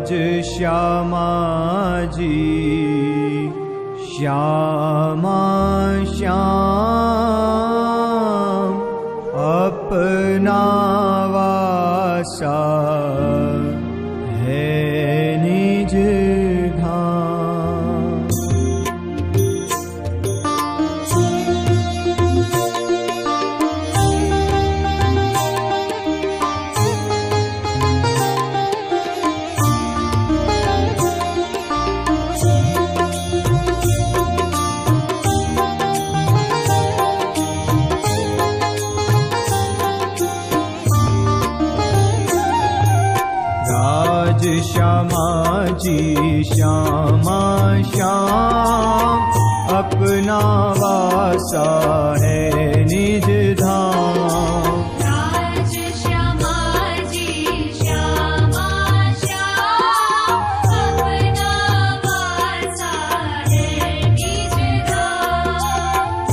राज श्यामा जी श्यामा श्याम अपना वासा है निज धाम। श्यामा जी श्यामा श्याम अपना वासा है निज धाम। राज श्यामा जी श्यामा श्याम अपना वासा है निज धाम।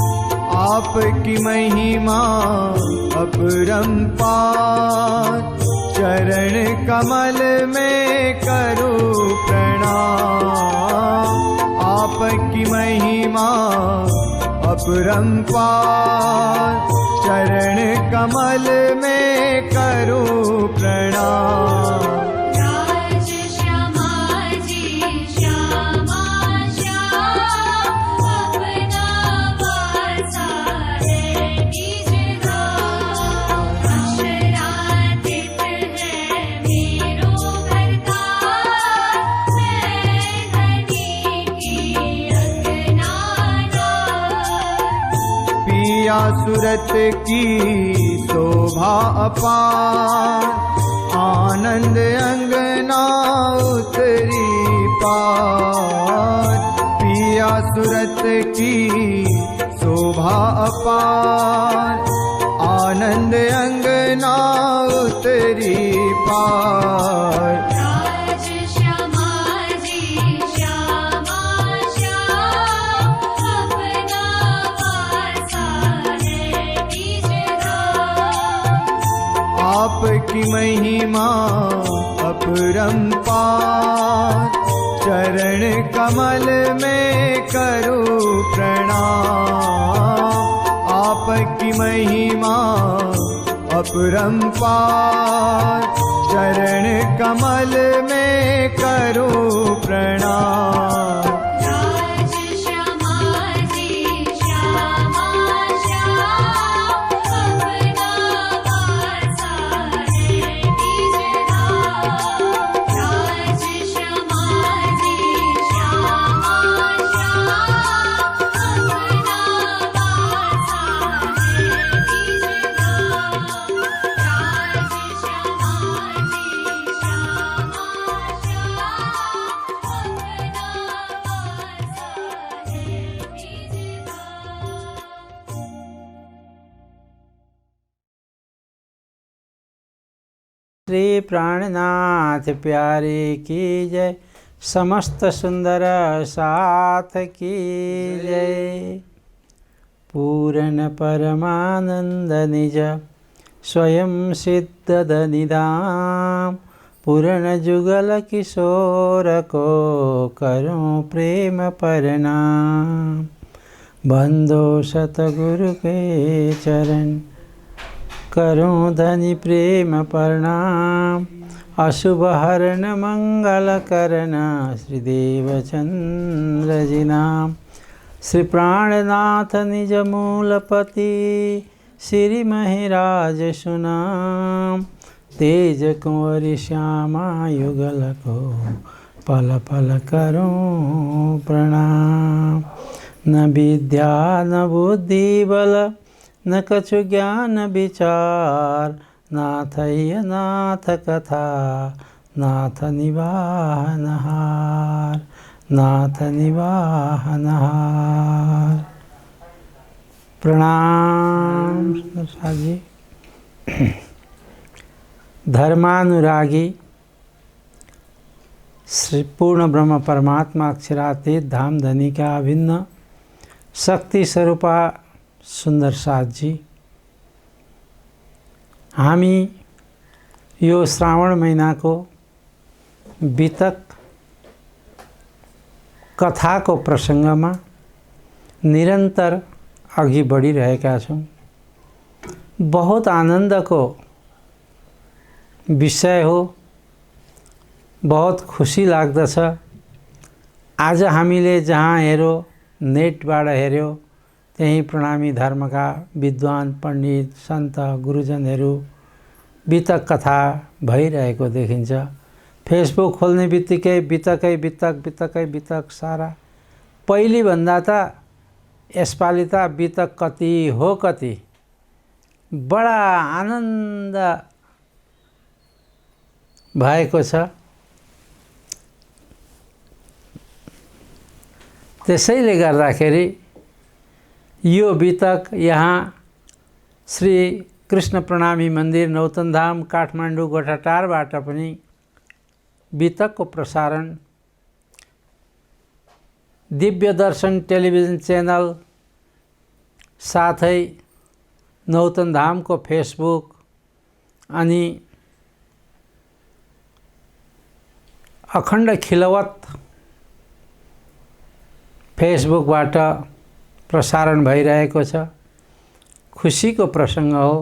आपकी महिमा अपरंपार चरण कमल में करूं प्रणाम। आपकी महिमा अपरंपार चरण कमल में करूं प्रणाम। राज श्यामा जी श्यामा श्याम अपना वासा है निज धाम। अक्षरातीत है मेरो भरतार, मैं धनी की अंगना। पिया सूरत की शोभा अपार आनंद अंगना उतरी पार। पिया सूरत की शोभा अपार आनंद अंगना उतरी पार। राज श्यामा जी श्यामा श्याम अपना वासा है निज धाम। आपकी महिमा अपरंपार चरण कमल में करूं प्रणाम। आपकी महिमा अपरंपार चरण कमल में करूं प्रणाम। राज श्यामा जी श्यामा श्याम अपना वासा है निज धाम। राज श्यामा जी श्यामा श्याम अपना वासा है निज धाम। राज श्यामा जी श्यामा श्याम अपना वासा है निज धाम। श्री प्राणनाथ प्यारे की जय, समस्त सुंदर साथ की जय। पूर्ण परमानंद निज स्वयं सिद्ध निधाम, पूर्ण जुगल किशोर को करूं प्रेम प्रणाम। बंदो सतगुरु के चरण करूं धनि प्रेम प्रणाम। अशुभ हरण मंगल करना श्री देवचंद्र जी नाम। श्री प्राणनाथ निज मूलपति श्री महिराज सुनाम। तेज कुंवर श्यामा युगल को पल पल करूं प्रणाम। न विद्या न बुद्धि बल न कछु ज्ञान विचार, नाथय नाथ कथा नाथ निवाहनहार, नाथ निवाहनहार। प्रणाम साधु जी। धर्मानुरागी श्री पूर्ण ब्रह्म परमात्मा अक्षरातीत धाम धनी का अभिन्न शक्ति स्वरूपा सुंदर साथ जी, हामी यो श्रावण महिनाको बितक कथाको प्रसङ्गमा निरन्तर अघि बढिरहेका छौँ। बहुत आनन्दको विषय हो, बहुत खुसी लाग्दछ। आज हामीले जहाँ हेऱ्यो, नेटबाट हेऱ्यो, त्यही प्रणामी धर्मका विद्वान पण्डित सन्त गुरुजनहरू बितक कथा भइरहेको देखिन्छ। फेसबुक खोल्ने बित्तिकै बितकै बितक बितकै बितक सारा। पहिलेभन्दा त यसपालि त बितक कति हो कति। बडा आनन्द भएको छ। त्यसैले गर्दाखेरि यो बितक यहाँ श्री कृष्ण प्रणामी मन्दिर नौतनधाम काठमाडौँ गोठाटारबाट पनि बितकको प्रसारण दिव्य दर्शन टेलिभिजन च्यानल साथै नौतनधामको फेसबुक अनि अखण्ड खिलवत फेसबुकबाट प्रसारण भइरहेको छ। खुसीको प्रसङ्ग हो।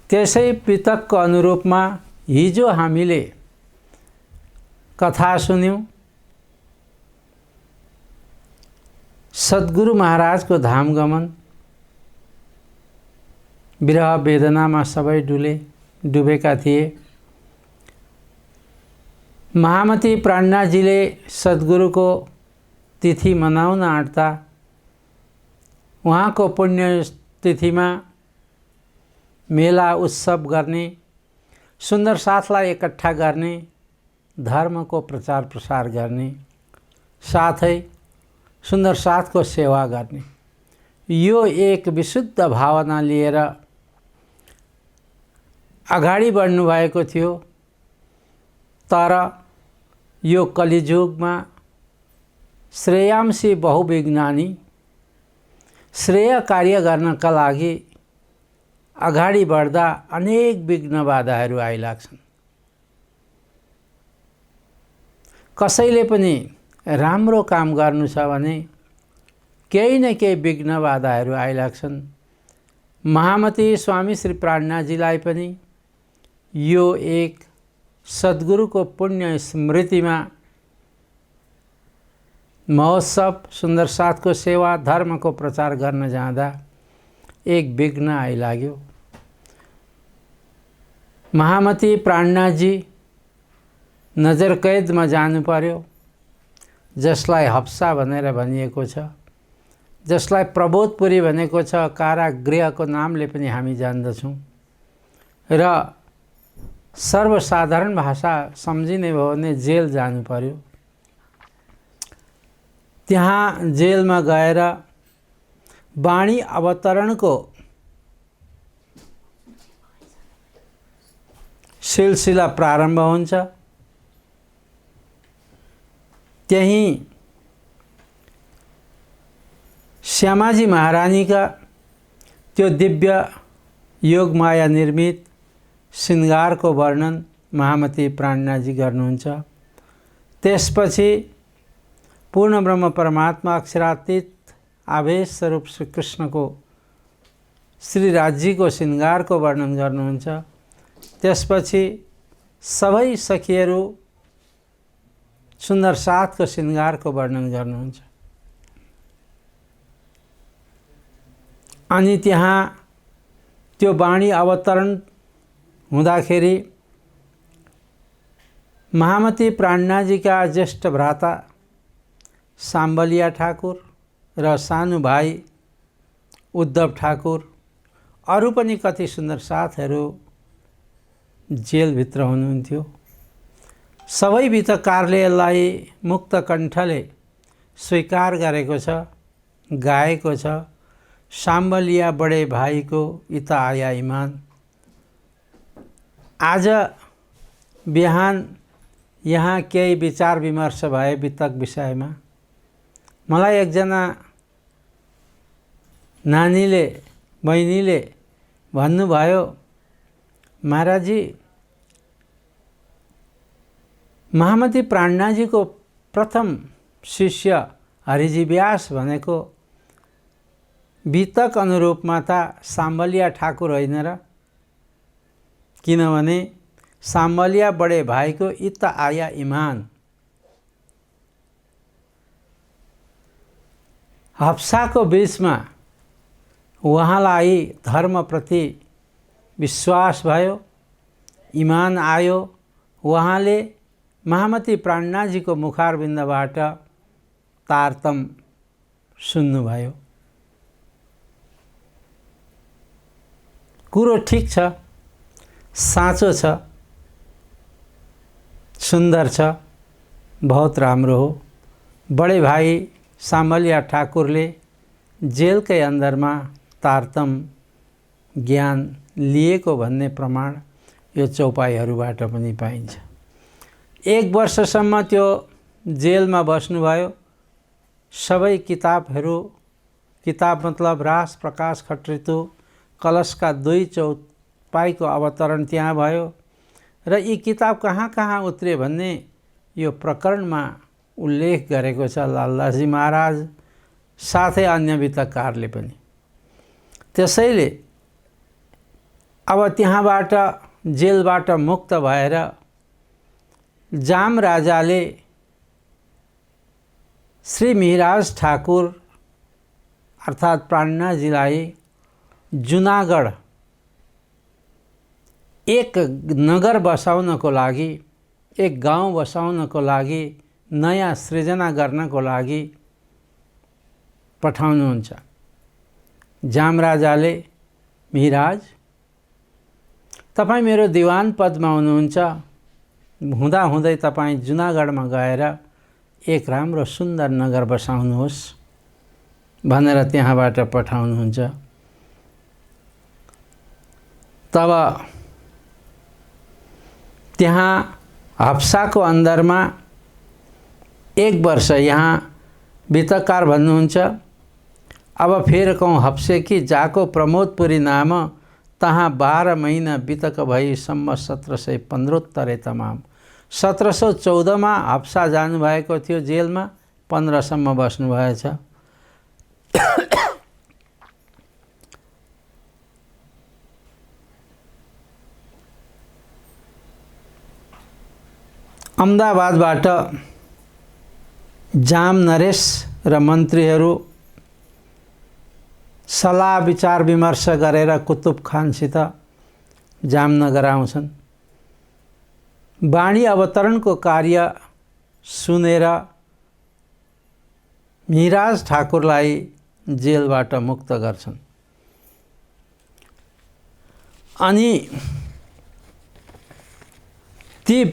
त्यसै बितकको अनुरूपमा हिजो हामीले कथा सुन्यौँ सद्गुरु महाराजको धामगमन। विरह वेदनामा सबै डुबेका थिए। महामती प्राणनाथजीले सद्गुरुको तिथि मनाउन आँट्दा उहाँको पुण्य तिथिमा मेला उत्सव गर्ने, सुन्दर साथलाई एकट्ठा गर्ने, धर्मको प्रचार प्रसार गर्ने, साथै सुन्दर साथको सेवा गर्ने, यो एक विशुद्ध भावना लिएर अगाडि बढ्नु भएको थियो। तर यो कलिजुगमा श्रेयांशी बहुविज्ञानी श्रेय कार्य गर्नका लागि अगाडि बढ्दा अनेक विघ्न बाधाहरू आइलाग्छन्। कसैले पनि राम्रो काम गर्नु छ भने केही न केही विघ्न बाधाहरू आइलाग्छन्। महामती स्वामी श्री प्राणनाथजीलाई पनि यो एक सद्गुरुको पुण्य स्मृतिमा महोत्सव, सुन्दर साथको सेवा, धर्मको प्रचार गर्न जाँदा एक विघ्न आइलाग्यो। महामती प्राणनाथजी नजरकैदमा जानु पर्यो, जसलाई हप्सा भनेर भनिएको छ, जसलाई प्रबोधपुरी भनेको छ, कारागृहको नामले पनि हामी जान्दछौँ। र सर्वसाधारण भाषा सम्झिने भयो भने जेल जानु पर्यो। त्यहाँ जेलमा गएर वाणी अवतरणको सिलसिला प्रारम्भ हुन्छ। त्यहीं श्यामाजी महारानीका त्यो दिव्य योगमाया निर्मित श्रृङ्गारको वर्णन महामती प्राणनाथजी गर्नुहुन्छ। त्यसपछि पूर्ण ब्रह्म परमात्मा अक्षरातीत आवेश स्वरूप श्री कृष्णको श्रीराजजीको श्रृङ्गारको वर्णन गर्नुहुन्छ। त्यसपछि सबै सखीहरू सुन्दर साथको श्रृङ्गारको वर्णन गर्नुहुन्छ। अनि त्यहाँ त्यो वाणी अवतरण हुँदाखेरि महामती प्राणनाथजीका ज्येष्ठ भ्राता साम्बलिया ठाकुर र सानो भाइ उद्धव ठाकुर, अरू पनि कति सुन्दर साथहरू जेलभित्र हुनुहुन्थ्यो। सबै बितककारले यसलाई मुक्त कण्ठले स्वीकार गरेको छ, गाएको छ। साम्बलिया बडे भाइको इता आया ईमान। आज बिहान यहाँ केही विचार विमर्श भए बितक विषयमा। मलाई एकजना नानीले, बहिनीले भन्नुभयो, महाराजजी महामती प्राणनाथजीको प्रथम शिष्य हरिजी व्यास भनेको वितक अनुरूपमा त साम्बलिया ठाकुर होइन र, किनभने साम्बलिया बडे भाइको इत आया इमान। हप्साको बीचमा उहाँलाई धर्मप्रति विश्वास भयो, इमान आयो। उहाँले महामती प्राणनाथजीको मुखारविन्दबाट तारतम सुन्नुभयो। कुरो ठिक छ, साँचो छ, सुन्दर छ, बहुत राम्रो हो। बडे भाइ सामलिया ठाकुरले जेलकै अन्दरमा तारतम ज्ञान लिएको भन्ने प्रमाण यो चौपाईहरूबाट पनि पाइन्छ। 1 वर्षसम्म त्यो जेलमा बस्नुभयो। सबै किताबहरू, किताब मतलब रास प्रकाश खट्रितु कलशका 2 चौपाईको अवतरण त्यहाँ भयो र यी किताब कहाँ कहाँ उत्रे भन्ने यो प्रकरणमा उल्लेख गरेको छ लालदासजी महाराज साथै अन्य वितकारले पनि। त्यसैले अब त्यहाँबाट जेलबाट मुक्त भएर जाम राजाले श्री मिहिराज ठाकुर अर्थात् प्राणनाथजीलाई जुनागढ एक नगर बसाउनको लागि, एक गाउँ बसाउनको लागि, नयाँ सृजना गर्नको लागि पठाउनुहुन्छ। जाम राजाले मिहिराज तपाईँ मेरो दिवान पदमा हुनुहुन्छ, हुँदा हुँदै तपाईँ जुनागढमा गएर एक राम्रो सुन्दर नगर बसाउनुहोस् भनेर त्यहाँबाट पठाउनुहुन्छ। तब त्यहाँ हप्साको अन्दरमा 1 वर्ष यहाँ वितकार भन्नुहुन्छ। अब फेर कहूँ हप्से कि जाको प्रमोदपुरी नाम, तहाँ 12 महिना बितक भई सम्म 1715 तमाम। 1714 हप्सा जानुभएको थियो जेलमा, 15सम्म बस्नुभएछ। अहमदाबादबाट जाम नरेश र मन्त्रीहरू सल्लाह विचार विमर्श गरेर कुतुब खानसित जामनगर आउँछन्। वाणी अवतरणको कार्य सुनेर मिहिराज ठाकुरलाई जेलबाट मुक्त गर्छन्। अनि ती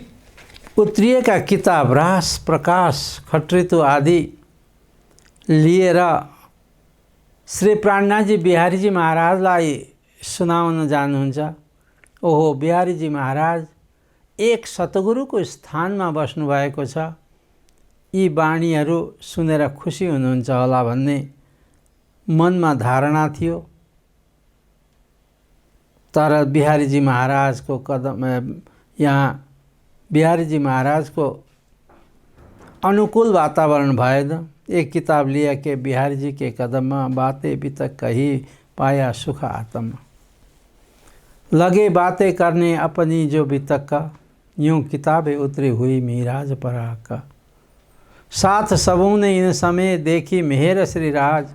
उत्रिएका किताब रास प्रकाश खट्रितु आदि लिएर श्री प्राणनाथजी बिहारीजी महाराजलाई सुनाउन जानुहुन्छ। ओहो बिहारीजी महाराज एक सतगुरुको स्थानमा बस्नुभएको छ, यी वाणीहरू सुनेर खुसी हुनुहुन्छ होला भन्ने मनमा धारणा थियो। तर बिहारीजी महाराजको कदम यहाँ बिहारीजी महाराजको अनुकूल वातावरण भएन। एक किताब लिया के बिहारीजी के कदम बातें बितक कही पाया सुख आत्म, लगे बातें करने अपनी जो बितक का, यूँ किताबें उतरी हुई मिहिराज पराग का। साथ सबों ने इन समय देखी मेहर श्री राज,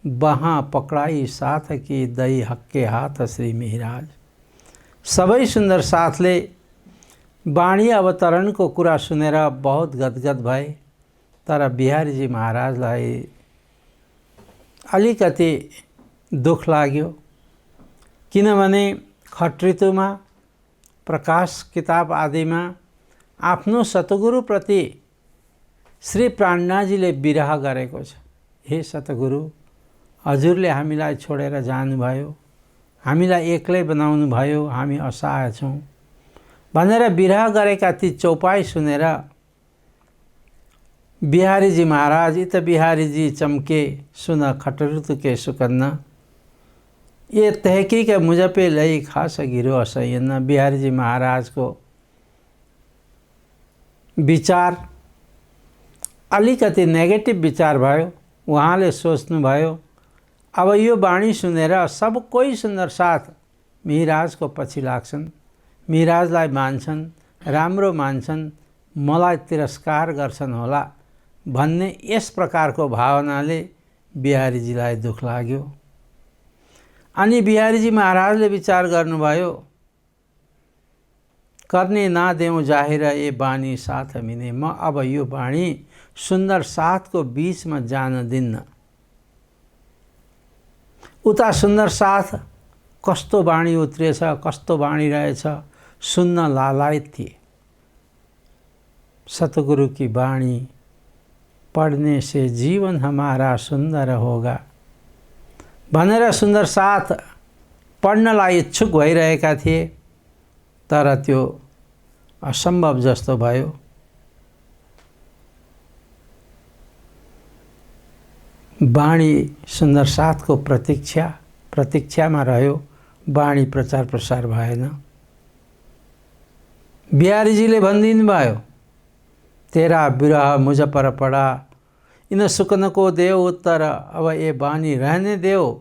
वहाँ पकड़ाई साथ की दई हक्के हाथ श्री मिहिराज। सबै सुन्दर साथले वाणी अवतरणको कुरा सुनेर बहुत गदगद भए। तर बिहारीजी महाराजलाई अलिकति दुख लाग्यो, किनभने खट्रितुमा प्रकाश किताब आदिमा आफ्नो सतगुरुप्रति श्री प्राणनाथजीले विरह गरेको छ। हे सतगुरु, हजुरले हामीलाई छोडेर जानुभयो, हामीलाई एक्लै बनाउनु भयो, हामी असहाय छौँ भनेर विरह गरेका ती चौपाई सुनेर बिहारीजी महाराज इत बिहारीजी चमके सुन खट्रितु के सुकन्ना, ये तहकीक मुझ पे लई खास गिरो असैन। बिहारीजी महाराजको विचार अलिकति नेगेटिभ विचार भयो। उहाँले सोच्नुभयो अब यो वाणी सुनेर सब कोही सुन्दर साथ मिहिराजको पछि लाग्छन्, मिहिराजलाई मान्छन्, राम्रो मान्छन्, मलाई तिरस्कार गर्छन् होला भन्ने यस प्रकारको भावनाले बिहारीजीलाई दुःख लाग्यो। अनि बिहारीजी महाराजले विचार गर्नुभयो, करने ना देऊ जाहिर ए बानी साथ मिने, म अब यो बाणी सुन्दर साथको बीचमा जान दिन्न। उता सुन्दर साथ कस्तो बाणी उत्रिएछ, कस्तो बाणी रहेछ, सुन्न लालायत थिए। सतगुरु की बाणी पढ़ने से जीवन हमारा सुंदर होगा भनेर सुन्दर साथ पढ्नलाई इच्छुक भइरहेका थिए, तर त्यो असम्भव जस्तो भयो। वाणी सुन्दर साथको प्रतीक्षामा रह्यो, वाणी प्रचार प्रसार भएन। बिहारीजीले भनिदिनु भयो, तेरा विरह मुझ पर पड़ा, इन सुकन को देव उत्तर, अब ये बानी रहने देव,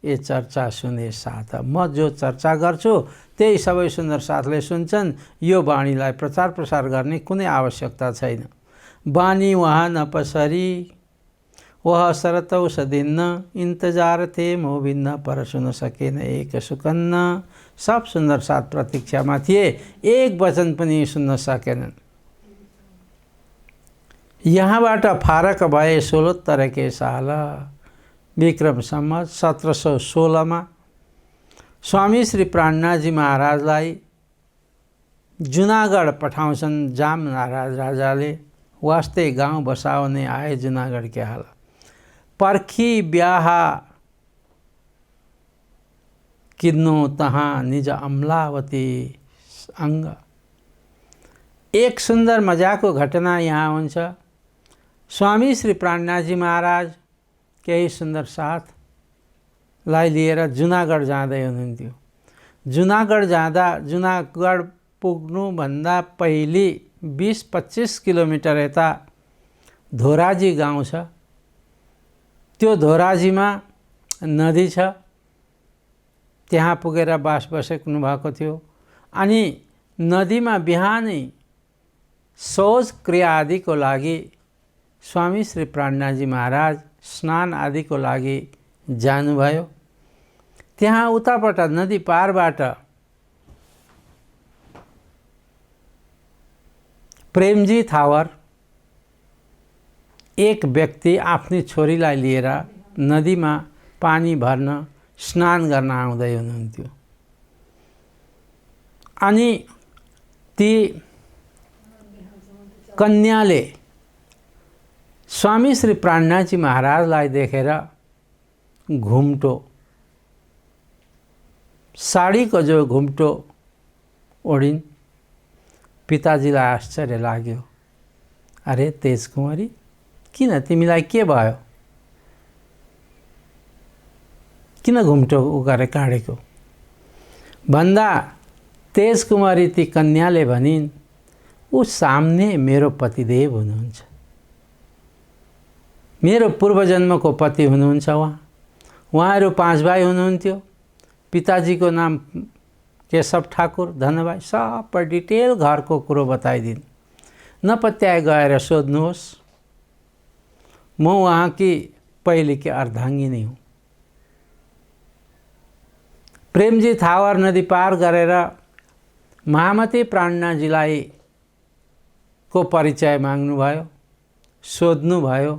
ये चर्चा सुने साथ। म जो चर्चा गर्छु त्यही सबै सुन्दर साथले सुन्छन्, यो बाणीलाई प्रचार प्रसार गर्ने कुनै आवश्यकता छैन। बानी वहाँ नपसरी वह सरतौ सदिन्न, इंतजार थे मो भिन्न पर सुन सकेन एक सुकन्न। सब सुन्दर साथ प्रतीक्षामा थिए, एक वचन पनि सुन्न सकेनन्। यहाँबाट फारक भए 16 के साल विक्रम सम्वत 1716 स्वामी श्री प्राणनाथजी महाराजलाई जुनागढ पठाउँछन् जाम महाराज राजाले। वास्ते गाउँ बसाउने आए जुनागढ के हाल, पर्खी ब्याह किन्नु तहाँ निज अमलावती अङ्ग। एक सुन्दर मजाको घटना यहाँ हुन्छ। स्वामी श्री प्राणनाथजी महाराज केही सुन्दर साथलाई लिएर जुनागढ जाँदै हुनुहुन्थ्यो। जुनागढ पुग्नुभन्दा पहिले 20-25 किलोमिटर यता धोराजी गाउँ छ। त्यो धोराजीमा नदी छ, त्यहाँ पुगेर बास बसेक्नु भएको थियो। अनि नदीमा बिहानै शौच क्रिया आदिको लागि स्वामी श्री प्राणनाथजी महाराज स्नान आदिको लागि जानुभयो। त्यहाँ उताबाट नदी पारबाट प्रेमजी थावर एक व्यक्ति आफ्नी छोरीलाई लिएर नदीमा पानी भर्न स्नान गर्न आउँदै हुनुहुन्थ्यो। अनि ती कन्याले स्वामी श्री प्राणनाथजी महाराजलाई देखेर घुम्टो, साडीको जो घुम्टो ओढिन्। पिताजीलाई आश्चर्य लाग्यो, अरे तेजकुमारी, किन तिमीलाई के भयो, किन घुम्टो गरेर काडेको भन्दा तेजकुमारी ती कन्याले भनिन्, ऊ सामने मेरो पतिदेव हुनुहुन्छ, मेरो पूर्वजन्मको पति हुनुहुन्छ। उहाँहरू 5 भाइ हुनुहुन्थ्यो। पिताजीको नाम केशव ठाकुर, धनभाइ, सबै डिटेल घरको कुरो बताइदिन्। नपत्याए गएर सोध्नुहोस्, म उहाँकी पहिलेकी अर्धाङ्गिनी हुँ। प्रेमजी थावर नदी पार गरेर महामती प्राणनाथजीलाई को परिचय माग्नुभयो, सोध्नुभयो,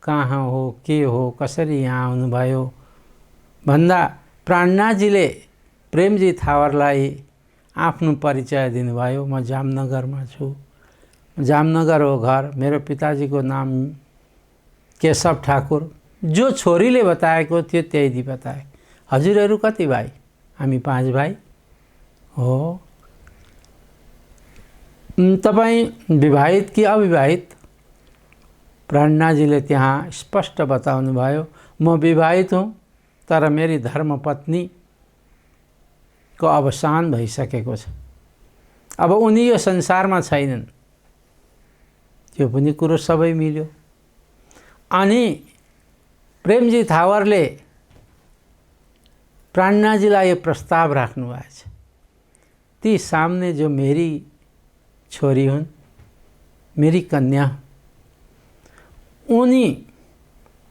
कहाँ हो, के हो, कसरी यहाँ आउनुभयो भन्दा प्राणनाथजीले प्रेमजी थावरलाई आफ्नो परिचय दिनुभयो। म जामनगरमा छु, जामनगर हो घर, मेरो पिताजीको नाम केशव ठाकुर। जो छोरीले बताएको थियो त्यही बताए। हजुरहरू कति भाइ? हामी 5 भाइ हो। तपाईँ विवाहित कि अविवाहित? प्राणनाथजीले त्यहाँ स्पष्ट बताउनु भयो, म विवाहित हुँ, तर मेरी धर्मपत्नी को अवसान भइसकेको छ। अब उनी यो संसारमा छैनन्। त्यो पनि कुरो सबै मिल्यो। अनि प्रेमजी थावरले प्राणनाजीलाई यो प्रस्ताव राख्नु भएको छ, ती सामने जो मेरी छोरी हुन्, मेरी कन्या, उनी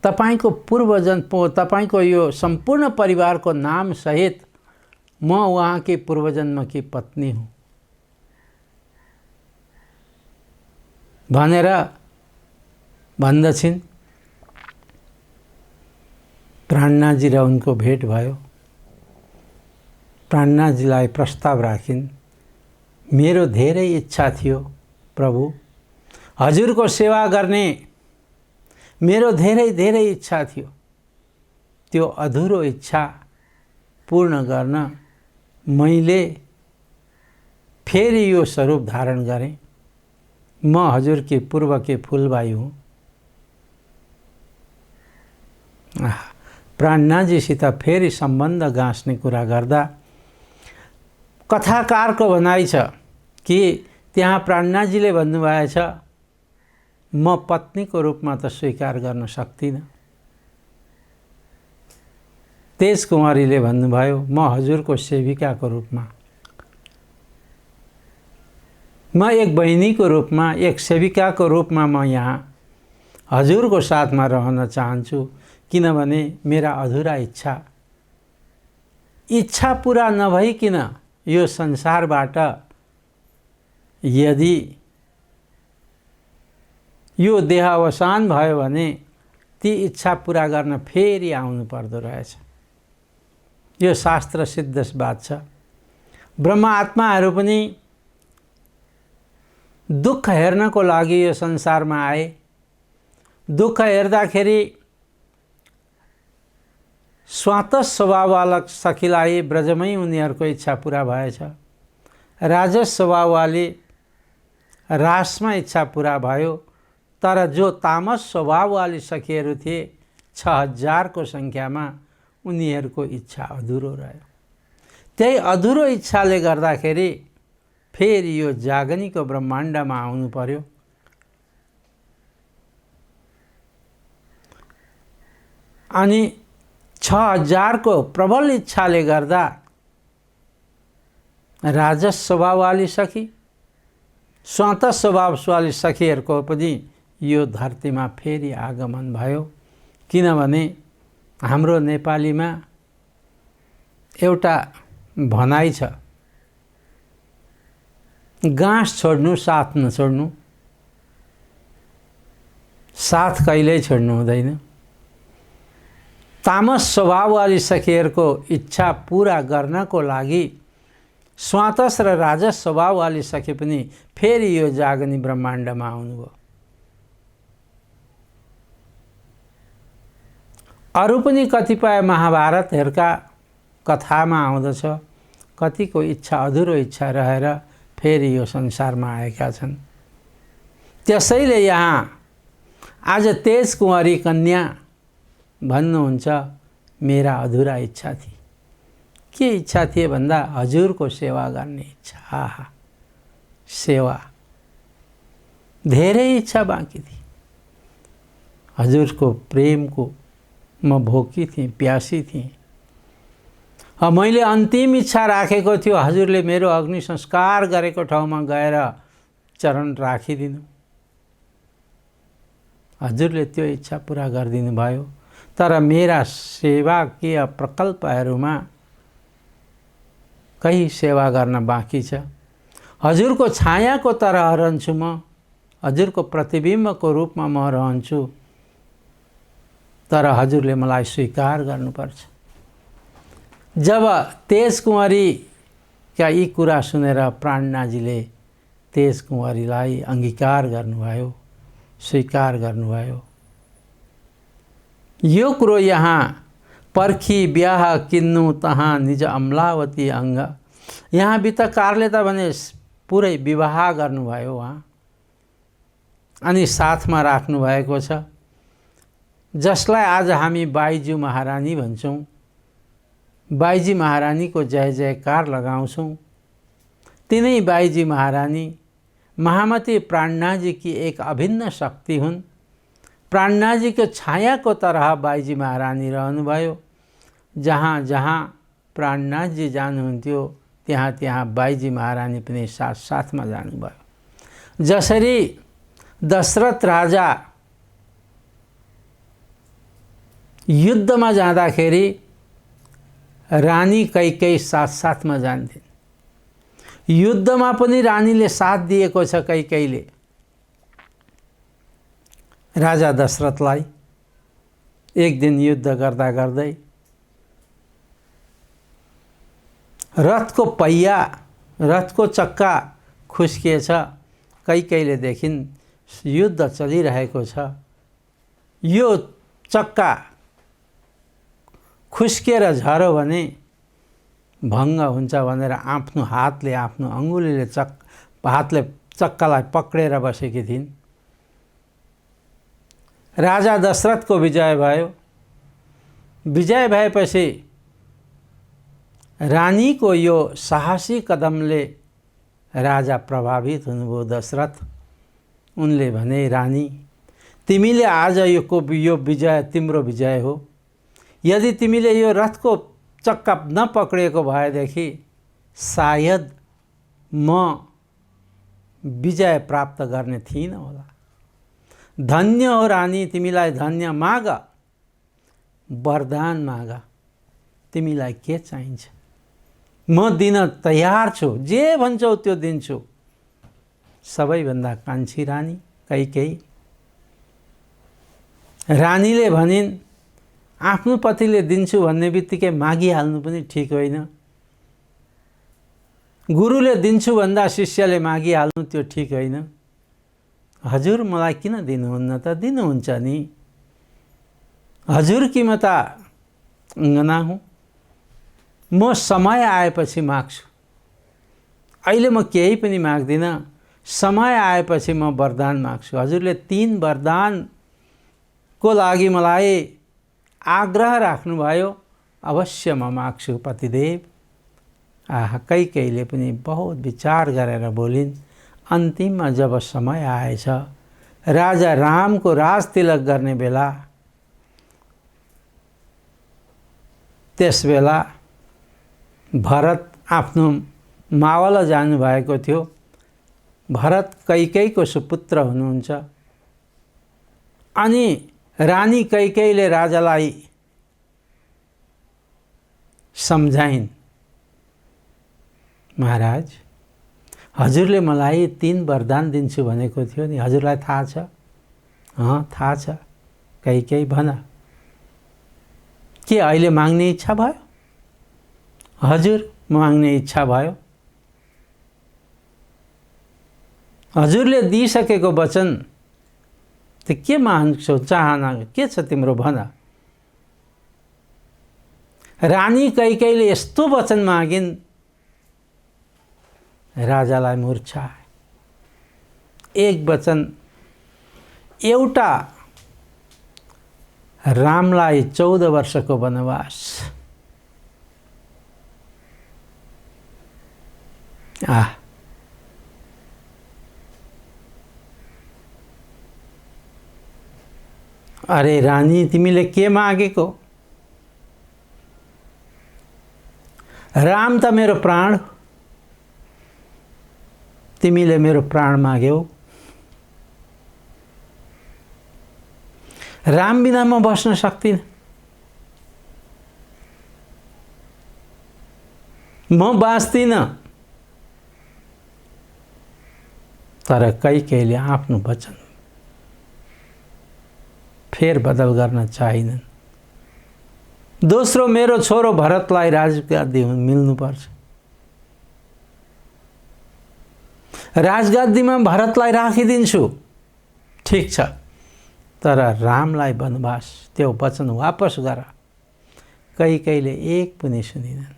तपाईको पूर्वजन तपाईको यो सम्पूर्ण परिवारको नाम सहित म उहाँकी पूर्वजन्मकी पत्नी हुँ भनेर भन्दछिन्। प्राणनाजी र उनको भेट भयो। प्राणनाजीलाई प्रस्ताव राखिन्, मेरो धेरै इच्छा थियो प्रभु, हजुरको सेवा गर्ने मेरो धेरै धेरै इच्छा थियो। त्यो अधुरो इच्छा पूर्ण गर्न मैले फेरि यो स्वरूप धारण गरेँ। म हजुरकी पूर्वकी फुलबाई हुँ। प्राणनाजीसित फेरि सम्बन्ध गाँस्ने कुरा गर्दा कथाकारको भनाइ छ कि त्यहाँ प्राणनाजीले भन्नुभएछ, म पत्नीको रूपमा त स्वीकार गर्न सक्दिनँ। तेजकुमारीले भन्नुभयो, म हजुरको सेविकाको रूपमा, म एक बहिनीको रूपमा, एक सेविकाको रूपमा म यहाँ हजुरको साथमा रहन चाहन्छु, किनभने मेरा अधुरा इच्छा पुरा नभइकन यो संसारबाट यदि यो देह अवसान भयो भने ती इच्छा पुरा गर्न फेरि आउनु पर्दो रहेछ। यो शास्त्र सिद्ध बात छ। ब्रह्म आत्माहरू पनि दुःख हेर्नको लागि यो संसारमा आए। दुःख हेर्दाखेरि स्वात स्वभाववाला सखीलाई ब्रजमै उनीहरूको इच्छा पुरा भएछ। राजस स्वभाववाली रासमा इच्छा पुरा भयो। तर जो तामस स्वभाववाली सखीहरू थिए 6000 को संख्यामा, उनीहरूको इच्छा अधुरो रह्यो। त्यही अधुरो इच्छाले गर्दाखेरि फेरि यो जागनीको ब्रह्माण्डमा आउनु पर्यो। अनि 6000 को प्रबल इच्छाले गर्दा राजस स्वभाववाली सखी, स्वात स्वभाववाली सखीहरूको पनि यो धरतीमा फेरि आगमन भयो। किनभने हाम्रो नेपालीमा एउटा भनाइ छ, गाँस छोड्नु साथ नछोड्नु, साथ कहिल्यै छोड्नु हुँदैन। तामस स्वभाववाली सखीहरूको इच्छा पूरा गर्नको लागि स्वातस र राजस स्वभाववाली सखी पनि फेरि यो जागनी ब्रह्माण्डमा आउनुभयो। अरू पनि कतिपय महाभारतहरूका कथामा आउँदछ, कतिको इच्छा अधुरो इच्छा रहेर फेरि यो संसारमा आएका छन्। त्यसैले यहाँ आज तेजकुमारी कन्या भन्नुहुन्छ, मेरा अधुरा इच्छा थिए। के इच्छा थिए भन्दा हजुरको सेवा गर्ने इच्छा। आहा, सेवा, धेरै इच्छा बाँकी थिए। हजुरको प्रेमको म भोकी थिएँ, प्यासी थिएँ। मैले अन्तिम इच्छा राखेको थियो, हजुरले मेरो अग्नि संस्कार गरेको ठाउँमा गएर चरण राखिदिनु। हजुरले त्यो इच्छा पुरा गरिदिनु भयो। तर मेरा सेवाकीय प्रकल्पहरूमा कही सेवा गर्न बाँकी छ। हजुरको छायाको तरह रहन्छु म, हजुरको प्रतिबिम्बको रूपमा म रहन्छु। तर हजुरले मलाई स्वीकार गर्नुपर्छ। जब तेजकुमारीका यी कुरा सुनेर प्राणनाजीले तेजकुमारीलाई अंगीकार गर्नुभयो, स्वीकार गर्नुभयो। यो कुरो यहाँ पर्खी ब्याह किन्नु तहाँ निज अमलावती अङ्ग, यहाँ वितकारले त भने पुरै विवाह गर्नुभयो उहाँ। अनि साथमा राख्नु भएको छ, जसलाई आज हामी बाईजू महारानी भन्छौँ। बाईजी महारानीको जय जयकार लगाउँछौँ। तिनै बाईजी महारानी महामती प्राणनाथ जी की एक अभिन्न शक्ति हुन्। प्राणनाथ जी को छायाको तरह बाईजी महारानी रहनुभयो। जहाँ जहाँ प्राणनाथ जी जानुहुन्थ्यो त्यहाँ त्यहाँ बाईजी महारानी पनि साथ साथमा जानुभयो। जसरी दशरथ राजा युद्धमा जाँदाखेरि रानी कैकेयी साथ साथमा जान्थिन्। युद्धमा पनि रानीले साथ दिएको छ कैकेयीले राजा दशरथलाई। एक दिन युद्ध गर्दा गर्दै रथको पहिया, रथको चक्का खुस्किएछ। कैकेयीले देखिन् युद्ध चलिरहेको छ, यो चक्का खुस्किएर झर्यो भने भङ्ग हुन्छ भनेर आफ्नो हातले, आफ्नो अङ्गुलीले हातले चक्कालाई पक्रेर बसेकी थिइन्। राजा दशरथको विजय भयो। विजय भएपछि रानीको यो साहसी कदमले राजा प्रभावित हुनुभयो दशरथ। उनले भने, रानी तिमीले आज यो विजय तिम्रो विजय हो। यदि तिमीले यो रथको चक्का नपक्रेको भएदेखि सायद म विजय प्राप्त गर्ने थिइनँ होला। धन्य हो रानी, तिमीलाई धन्य। माग, वरदान माग, तिमीलाई के चाहिन्छ म दिन तयार छु। जे भन्छौ त्यो दिन्छु। सबैभन्दा कान्छी रानी कैकेयी। रानीले भनिन्, आफ्नो पतिले दिन्छु भन्ने बित्तिकै मागिहाल्नु पनि ठिक होइन। गुरुले दिन्छु भन्दा शिष्यले मागिहाल्नु त्यो ठिक होइन। हजुर मलाई किन दिनुहुन्न त? दिनुहुन्छ नि। हजुर कि म त अङ्गना हुँ। म समय आएपछि माग्छु। अहिले म केही पनि माग्दिनँ। समय आएपछि म वरदान माग्छु। हजुरले 3 वरदानको लागि मलाई आग्रह राख्नुभयो, अवश्य म माग्छु पतिदेव। कैकेयीले पनि बहुत विचार गरेर बोलिन्। अन्तिममा जब समय आएछ, राजा रामको राजतिलक गर्ने बेला, त्यसबेला भरत आफ्नो मावल जानुभएको थियो। भरत कैकेयीको सुपुत्र हुनुहुन्छ। अनि रानी कैकेयीले राजालाई सम्झाइन्, महाराज हजुरले मलाई 3 वरदान दिन्छु भनेको थियो नि, हजुरलाई थाहा छ? थाहा छ। कैकेयी भन, के अहिले माग्ने इच्छा भयो? हजुर माग्ने इच्छा भयो। हजुरले दिइसकेको वचन त के माग्छौ? चाहना के छ तिम्रो भन। रानी कैकेयीले यस्तो वचन मागिन्, राजालाई मूर्छा आयो। एक वचन, एउटा रामलाई 14 वर्षको वनवास। अरे रानी तिमीले के मागेको? राम त मेरो प्राण, तिमीले मेरो प्राण माग्यौ। राम बिना म बस्न सक्दिनँ। म बाँच्दिनँ। तर कैकेयीले आफ्नो वचन फेर बदल गर्न चाहिनन्। दोस्रो, मेरो छोरो भरतलाई राजगादी मिल्नुपर्छ। राजगादीमा भरतलाई राखिदिन्छु, ठिक छ, तर रामलाई वनवास, त्यो वचन वापस गर। कैकेयीले एक पनि सुनिनन्।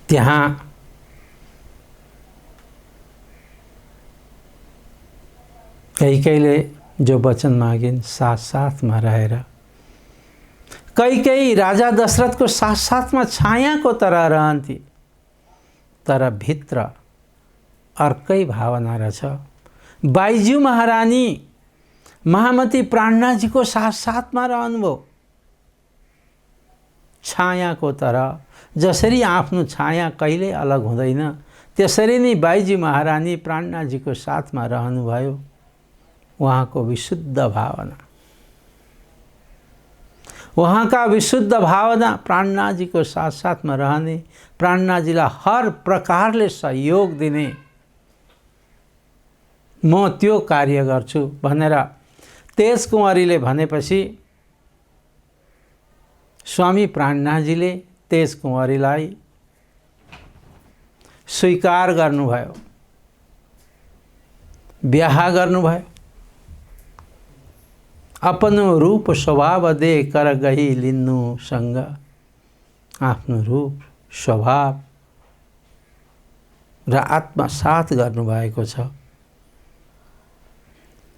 त्यहाँ कैकेयीले जो वचन मागिन्, साथ साथमा रहेर कैकेयी राजा दशरथको साथ साथमा छायाको तरह रहन्थे, तर भित्र अर्कै भावना रहेछ। बाइज्यू महारानी महामती प्राणनाथजीको साथ साथमा रहनुभयो, छायाको तरह। जसरी आफ्नो छाया कहिल्यै अलग हुँदैन, त्यसरी नै बाइज्यू महारानी प्राणनाथजीको साथमा रहनुभयो। उहाँको विशुद्ध भावना, उहाँका विशुद्ध भावना प्राणनाथजीको साथ साथमा रहने, प्राणनाथजीलाई हर प्रकारले सहयोग दिने, म त्यो कार्य गर्छु भनेर तेजकुँवरीले भनेपछि स्वामी प्राणनाथजीले तेजकुँवरीलाई स्वीकार गर्नुभयो, बिहा गर्नुभयो। अपनो रूप स्वभाव दे कर गई लिन्नु सँग, आफ्नो रूप स्वभाव र आत्मसात गर्नुभएको छ।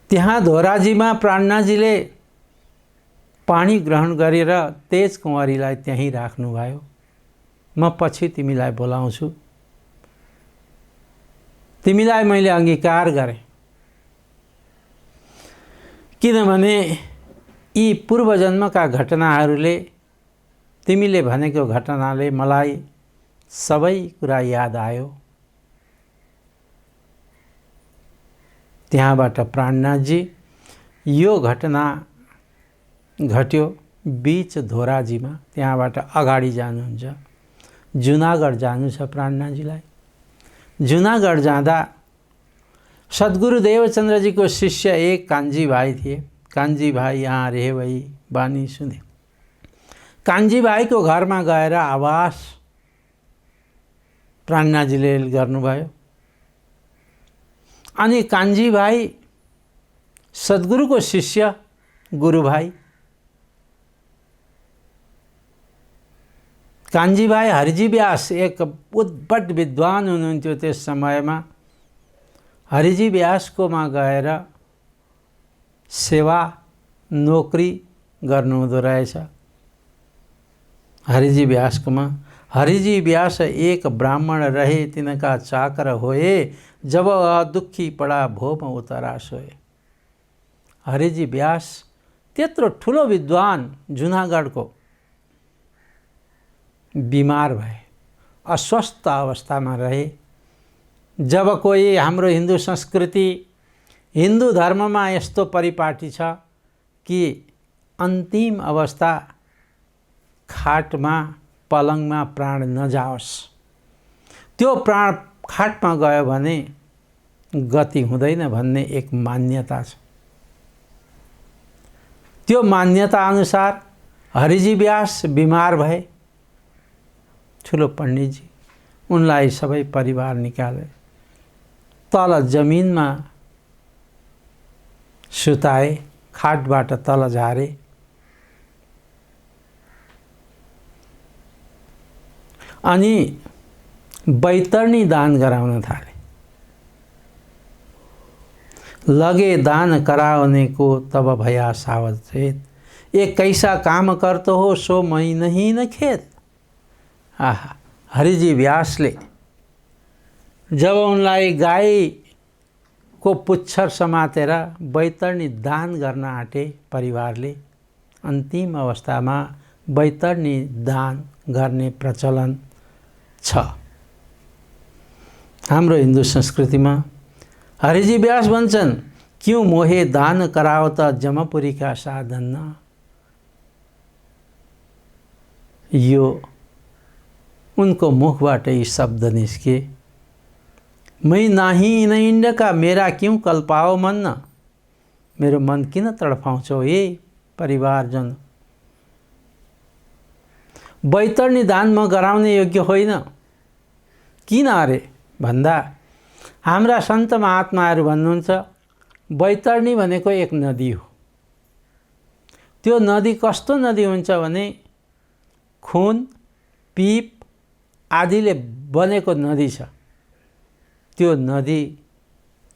त्यहाँ धोराजीमा प्राणनाथजीले पानी ग्रहण गरेर तेजकुँवरीलाई त्यहीँ राख्नुभयो। म पछि तिमीलाई बोलाउँछु, तिमीलाई मैले अंगीकार गरेँ, किनभने यी पूर्वजन्मका घटनाहरूले, तिमीले भनेको घटनाले मलाई सबै कुरा याद आयो। त्यहाँबाट प्राणनाथजी यो घटना घट्यो बीच धोराजीमा, त्यहाँबाट अगाडि जानुहुन्छ, जुनागढ जानु छ प्राणनाथजीलाई। जुनागढ जाँदा सद्गुरु देवचन्द्रजीको शिष्य एक कान्छी भाइ थिए। कान्छी भाइ यहाँ रहे भई बानी सुने। कान्छी भाइको घरमा गएर आवास प्राणनाथजीले गर्नुभयो। अनि कान्छी भाइ सद्गुरुको शिष्य गुरु भाइ, कान्छी भाइ हरिजी व्यास एक उद्भट विद्वान हुनुहुन्थ्यो त्यस समयमा। हरिजी व्यासकोमा गएर सेवा नोकरी गर्नुहुँदो रहेछ हरिजी व्यासकोमा। हरिजी व्यास एक ब्राह्मण रहे, तिनका चाकर होए, जब दुखी पड़ा भोम उतरा सोए। हरिजी व्यास त्यत्रो ठुलो विद्वान जुनागढको बिमार भए, अस्वस्थ अवस्थामा रहे। जब कोही हाम्रो हिन्दू संस्कृति, हिन्दू धर्ममा यस्तो परिपाटी छ कि अन्तिम अवस्था खाटमा पलङमा प्राण नजाओस्, त्यो प्राण खाटमा गयो भने गति हुँदैन भन्ने एक मान्यता छ। त्यो मान्यता अनुसार हरिजी व्यास बिमार भए। ठुलो पण्डितजी उनलाई सबै परिवार निकाले, तल जमिनमा सुताए, खाटबाट तल झारे। अनि बैतरणी दान गराउन थाले। लगे दान कराउने को तब भया सावचेत, एक कैसा काम करतो हो सो मई नहीं न खेत। आहा, हरिजी व्यासले जब उनलाई गाईको पुच्छर समातेर बैतरणी दान गर्न आँटे परिवारले, अन्तिम अवस्थामा बैतरणी दान गर्ने प्रचलन छ हाम्रो हिन्दू संस्कृतिमा। हरिजी व्यास भन्छन्, क्यों मोहे दान कराओ त जमपुरीका साधन न। यो उनको मुखबाट यी शब्द निस्के, मै नाही न इन्डका मेरा क्यों कल्पाओ मन न। मेरो मन किन तडफाउँछौ हे परिवारजन। बैतरणी दान म गराउने योग्य होइन। किन अरे भन्दा हाम्रा सन्त महात्माहरू भन्नुहुन्छ, बैतरणी भनेको एक नदी हो। त्यो नदी कस्तो नदी हुन्छ भने खुन, पिप आदिले बनेको नदी छ। त्यो नदी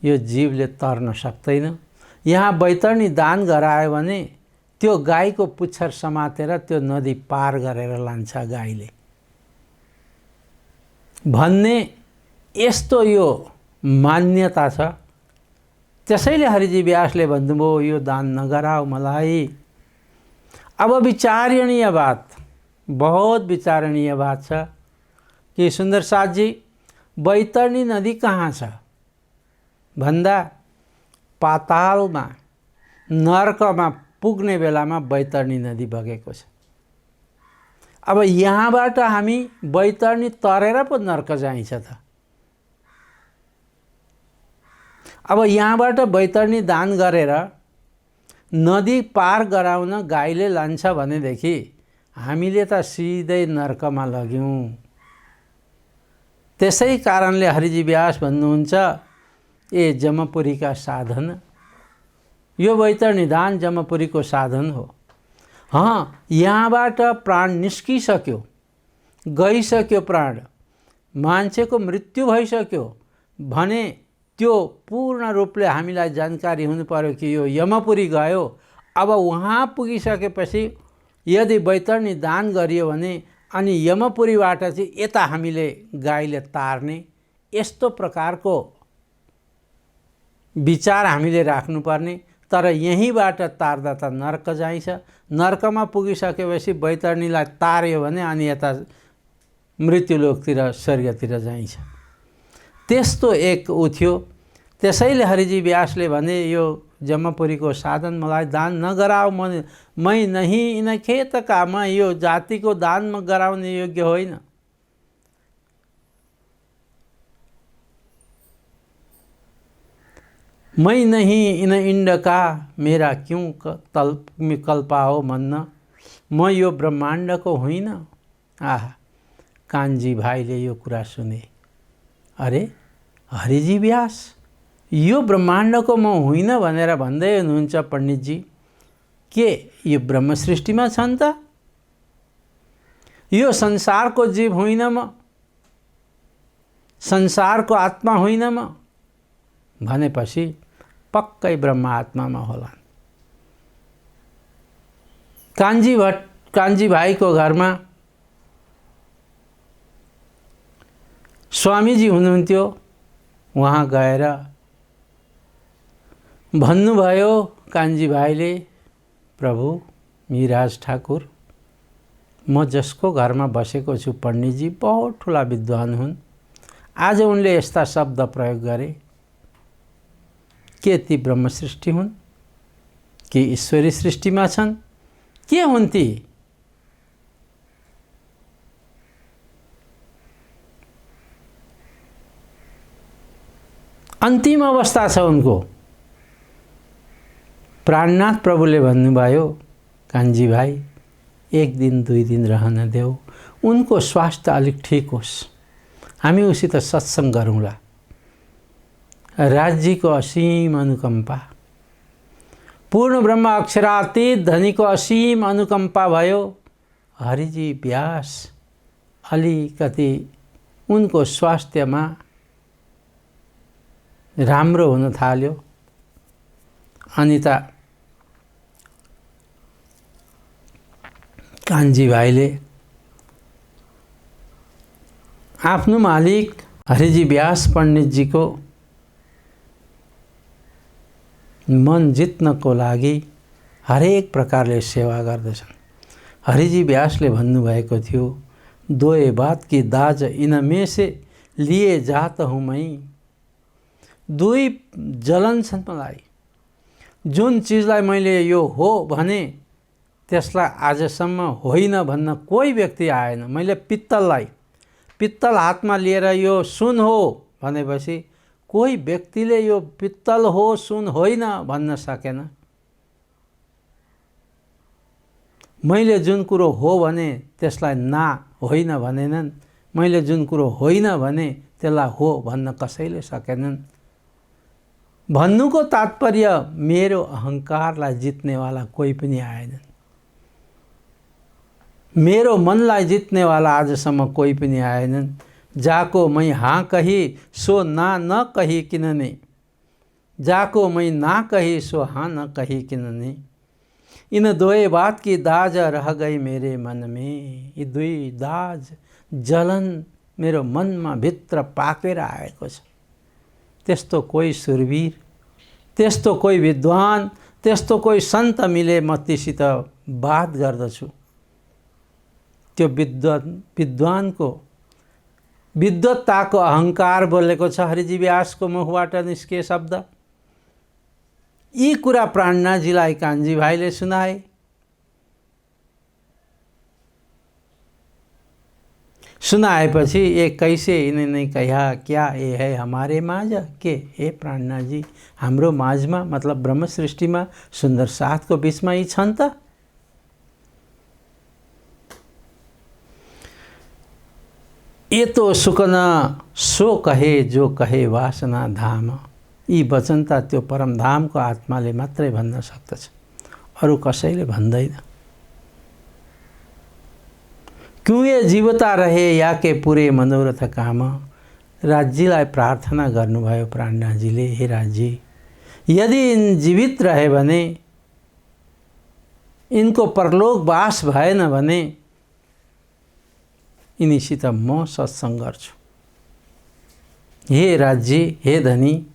यो जीवले तर्न सक्दैन। यहाँ बैतरणी दान गरायो भने त्यो गाईको पुच्छर समातेर त्यो नदी पार गरेर लान्छ गाईले भन्ने यस्तो यो मान्यता छ। त्यसैले हरिजी व्यासले भन्नुभयो यो दान नगराऊ मलाई। अब विचारणीय बात, बहुत विचारणीय बात छ कि सुन्दर साथजी बैतरणी नदी कहाँ छ भन्दा पातालमा नर्कमा पुग्ने बेलामा बैतरणी नदी बगेको छ। अब यहाँबाट हामी बैतरणी तरेर पो नर्क जाइन्छ त। अब यहाँबाट बैतरणी दान गरेर नदी पार गराउन गाईले लान्छ भनेदेखि हामीले त सिधै नर्कमा लग्यौँ। त्यसै कारणले हरिजी व्यास भन्नुहुन्छ ए जमपुरीका साधन, यो बैतरणी दान जमपुरीको साधन हो। यहाँबाट प्राण निस्किसक्यो, गइसक्यो प्राण, मान्छेको मृत्यु भइसक्यो भने त्यो पूर्ण रूपले हामीलाई जानकारी हुनु पर्यो कि यो यमपुरी गयो। अब वहाँ पुगिसकेपछि यदि बैतरणी दान गरियो भने अनि यमपुरीबाट चाहिँ यता हामीले गाईले तार्ने, यस्तो प्रकारको विचार हामीले राख्नुपर्ने। तर यहीँबाट तार्दा त नर्क जाइन्छ, नर्कमा पुगिसकेपछि बैतरणीलाई तार्यो भने अनि यता मृत्युलोकतिर स्वर्गतिर जाइन्छ। त्यस्तो एक उ थियो। त्यसैले हरिजी व्यासले भने यो जमपुरीको साधन मलाई दान नगराऊ, मै नहीं इन खेत का, म यो जातिको दान म गराउने योग्य होइन। मै नहीं इन इंड का, मेरा क्यों कल्पाओ मन्न, म यो ब्रह्माण्डको होइन। आहा, कान्छी भाइले यो कुरा सुने। अरे हरिजी व्यास यो ब्रह्माण्डको म होइन भनेर भन्दै हुनुहुन्छ पण्डितजी, के यो ब्रह्म सृष्टिमा छन् त? यो संसारको जीव होइन म, संसारको आत्मा होइन म भनेपछि पक्कै ब्रह्म आत्मामा होला। कान्छी भाइको घरमा स्वामीजी हुनुहुन्थ्यो। वहाँ गएर भन्नुभयो कान्छी भाइले, प्रभु मिराज ठाकुर, म जसको घरमा बसेको छु पण्डितजी बहुत ठुला विद्वान हुन्। आज उनले यस्ता शब्द प्रयोग गरे। के ती ब्रह्म सृष्टि हुन् कि ईश्वरी सृष्टिमा छन्? के हुन् ती? अन्तिम अवस्था छ उनको। प्राणनाथ प्रभुले भन्नुभयो, कान्छी भाइ एक दिन दुई दिन रहन देऊ, उनको स्वास्थ्य अलिक ठीक होस्, हामी उसित सत्सङ्ग गरौँला। राज्यको असीम अनुकम्पा, पूर्ण ब्रह्म अक्षरातीत धनीको असीम अनुकम्पा भयो। हरिजी व्यास अलिकति उनको स्वास्थ्यमा राम्रो हुन थाल्यो। अनि त कान्छी भाइले आफ्नो मालिक हरिजी व्यास पण्डितजीको मन जित्नको लागि हरेक प्रकारले सेवा गर्दछन्। हरिजी व्यासले भन्नुभएको थियो, दोए बात की दाज इनमें से लिए जात हूँ मै। दुई जलन छन् मलाई। जुन चिजलाई मैले यो हो भने त्यसलाई आजसम्म होइन भन्न कोही व्यक्ति आएन। मैले पित्तल हातमा लिएर यो सुन हो भनेपछि कोही व्यक्तिले यो पित्तल हो सुन होइन भन्न सकेन। मैले जुन कुरो हो भने त्यसलाई ना होइन भनेनन्, मैले जुन कुरो होइन भने त्यसलाई हो भन्न कसैले सकेनन्। भन्नुको तात्पर्य मेरो अहङ्कारलाई जित्नेवाला कोही पनि आएनन्। मेरो मनलाई जित्नेवाला आजसम्म कोही पनि आएनन्। जाको मै हाँ कही सो ना न कही किनने, जाको मै ना कही सो हाँ न कही किनने। इन दोए बात की दाज रह गई मेरे मन में। यी दुई दाज जलन मेरो मनमा भित्र पाकेर आएको छ। त्यस्तो कोही सुरवीर, त्यस्तो कोही विद्वान, त्यस्तो कोही सन्त मिले म तीसित बात गर्दछु। त्यो विद्वानको विद्वत्ताको अहङ्कार बोलेको छ हरिजी व्यासको मुखबाट निस्के शब्द। यी कुरा प्राणनाथजीलाई कान्छी भाइले सुनाए। सुनाएपछि ये कैसे इन्होंने कहा, क्या ये है हमारे माझ के? हे प्राणनाथ जी, हाम्रो माझमा मतलब ब्रह्म सृष्टिमा सुन्दर साथको बिचमा यी छन् त? ये तो सुकन सो कहे जो कहे वासना धाम। यी वचन त त्यो परमधामको आत्माले मात्रै भन्न सक्दछ, अरू कसैले भन्दैन। क्यों ये जीवता रहे या के पुरे मनोरथ काम। राज्यलाई प्रार्थना गर्नुभयो प्राणनाथजीले। हे राज्य, यदि इन जीवित रहे भने, इनको परलोक वास भएन भने यिनीसित म सत्सङ्ग गर्छु। हे राज्य, हे धनी,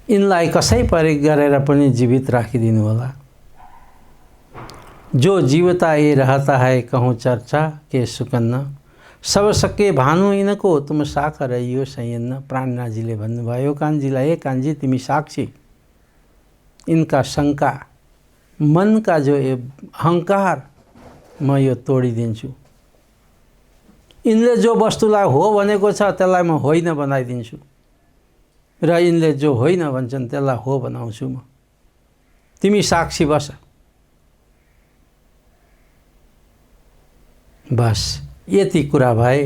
इनलाई कसै परि गरेर पनि जीवित राखिदिनु होला। जो जीवता ये रहता है कहूँ चर्चा के सुकन्न, सब सके भानु इनको तुम साख रहियो संयन्न। प्राणनाथजीले भन्नुभयो कान्छीलाई, हे कान्छी तिमी साक्षी, इनका शङ्का, मनका जो अहङ्कार म यो तोडिदिन्छु। इनले जो वस्तुलाई हो भनेको छ त्यसलाई म होइन बनाइदिन्छु, र यिनले जो होइन भन्छन् त्यसलाई हो बनाउँछु म। तिमी साक्षी बस। बस यति कुरा भए।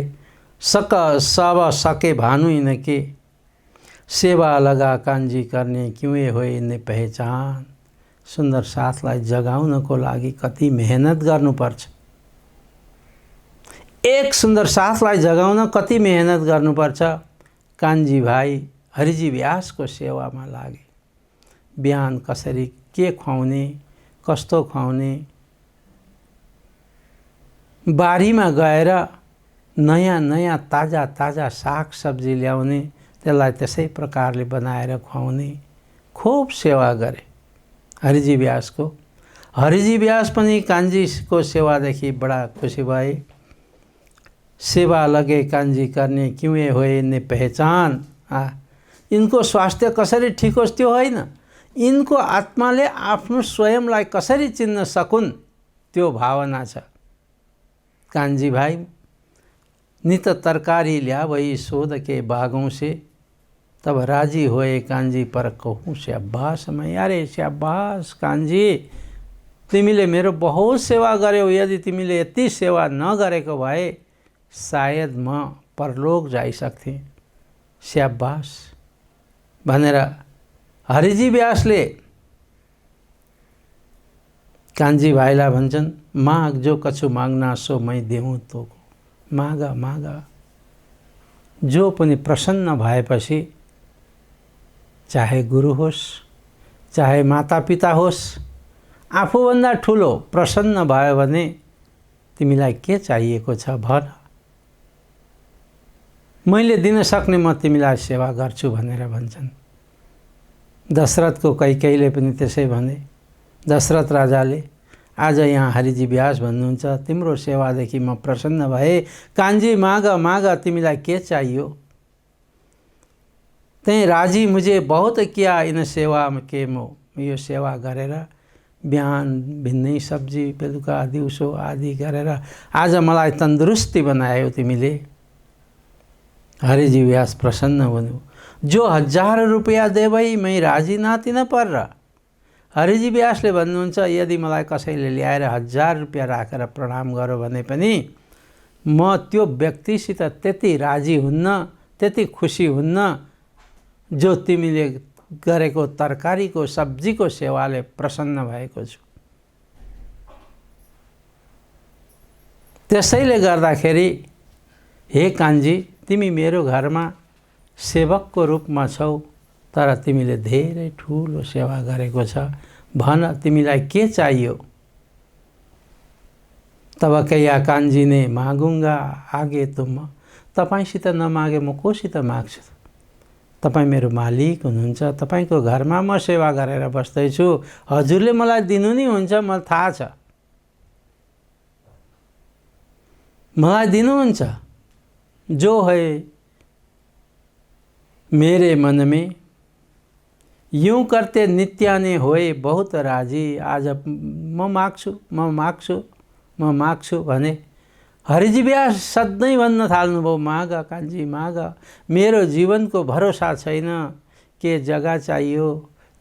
सब सके भानु इनके, सेवा लगा कान्छी गर्ने क्यों ये होए इन्ने पहचान। सुन्दर साथलाई जगाउनको लागि कति मेहनत गर्नुपर्छ। एक सुन्दर साथलाई जगाउन कति मेहनत गर्नुपर्छ। कान्छी भाइ हरिजी व्यासको सेवामा लागे। बिहान कसरी के खुवाउने, कस्तो खुवाउने, बारीमा गएर नयाँ नयाँ ताजा ताजा साग सब्जी ल्याउने, त्यसलाई त्यसै प्रकारले बनाएर खुवाउने, खूब सेवा गरे हरिजी व्यासको। हरिजी व्यास पनि कान्छीको सेवादेखि बडा खुसी भए। सेवा लगे कान्छी करने क्यों ये होए इन्ने पहचान। इनको स्वास्थ्य कसरी ठिक होस् त्यो होइन, इनको आत्माले आफ्नो स्वयंलाई कसरी चिन्न सकुन् त्यो भावना छ। कान्छी भाइ नित तरकारी ल्यावई सोध के बागों से, तब राजी होए कान्छी पर कहूँ स्याबास मैं। अरे स्याबास कान्छी, तिमीले मेरो बहुत सेवा गर्यौ। यदि तिमीले यति सेवा नगरेको भए सायद म परलोक जाइसक्थेँ। स्याबास भनेर हरिजी व्यासले कान्छी भाइलाई भन्छन्, माग जो कछु माग्ना सो मै देऊँ तोको। माग माग। जो पनि प्रसन्न भएपछि, चाहे गुरु होस्, चाहे मातापिता होस्, आफूभन्दा ठुलो प्रसन्न भयो भने तिमीलाई के चाहिएको छ भन, मैले दिन सक्ने म तिमीलाई सेवा गर्छु भनेर भन्छन्। दशरथको कैकेयीले पनि त्यसै भने। दशरथ राजाले आज यहाँ हरिजी व्यास भन्नुहुन्छ, तिम्रो सेवादेखि म प्रसन्न भए। कान्छी माग माग, तिमीलाई के चाहियो। त्यही राजी मुझे बहुत किया इन सेवा के मो, यो सेवा गरेर बिहान भिन्नै सब्जी, बेलुका दिउँसो आदि गरेर आज मलाई तन्दुरुस्ती बनायो तिमीले। हरिजी व्यास प्रसन्न हुनु। जो 1000 रुपैयाँ देवै मै राजी नातिन पर्र। हरिजी व्यासले भन्नुहुन्छ, यदि मलाई कसैले ल्याएर 1000 रुपैयाँ राखेर प्रणाम गर्यो भने पनि म त्यो व्यक्तिसित त्यति राजी हुन्न, त्यति खुसी हुन्न जो तिमीले गरेको तरकारीको सब्जीको सेवाले प्रसन्न भएको छु। त्यसैले गर्दाखेरि हे कान्छी, तिमी मेरो घरमा सेवकको रूपमा छौ, तर तिमीले धेरै ठुलो सेवा गरेको छ। भन तिमीलाई के चाहियो? तब कैया कान्छी ने मागुंगा आगे तुम। तपाईसित नमागे म कोसित माग्छु? तपाईँ मेरो मालिक हुनुहुन्छ, तपाईँको घरमा म सेवा गरेर बस्दैछु, हजुरले मलाई दिनु नि हुन्छ, मलाई थाहा छ, मलाई दिनुहुन्छ। जो है मेरे मन में यूं करते नित्याने होए बहुत राजी। आज म माग्छु भने हरिजी व्यास सधैँ भन्न थाल्नुभयो, माग कान्छी माग, मेरो जीवनको भरोसा छैन। के जग्गा चाहियो,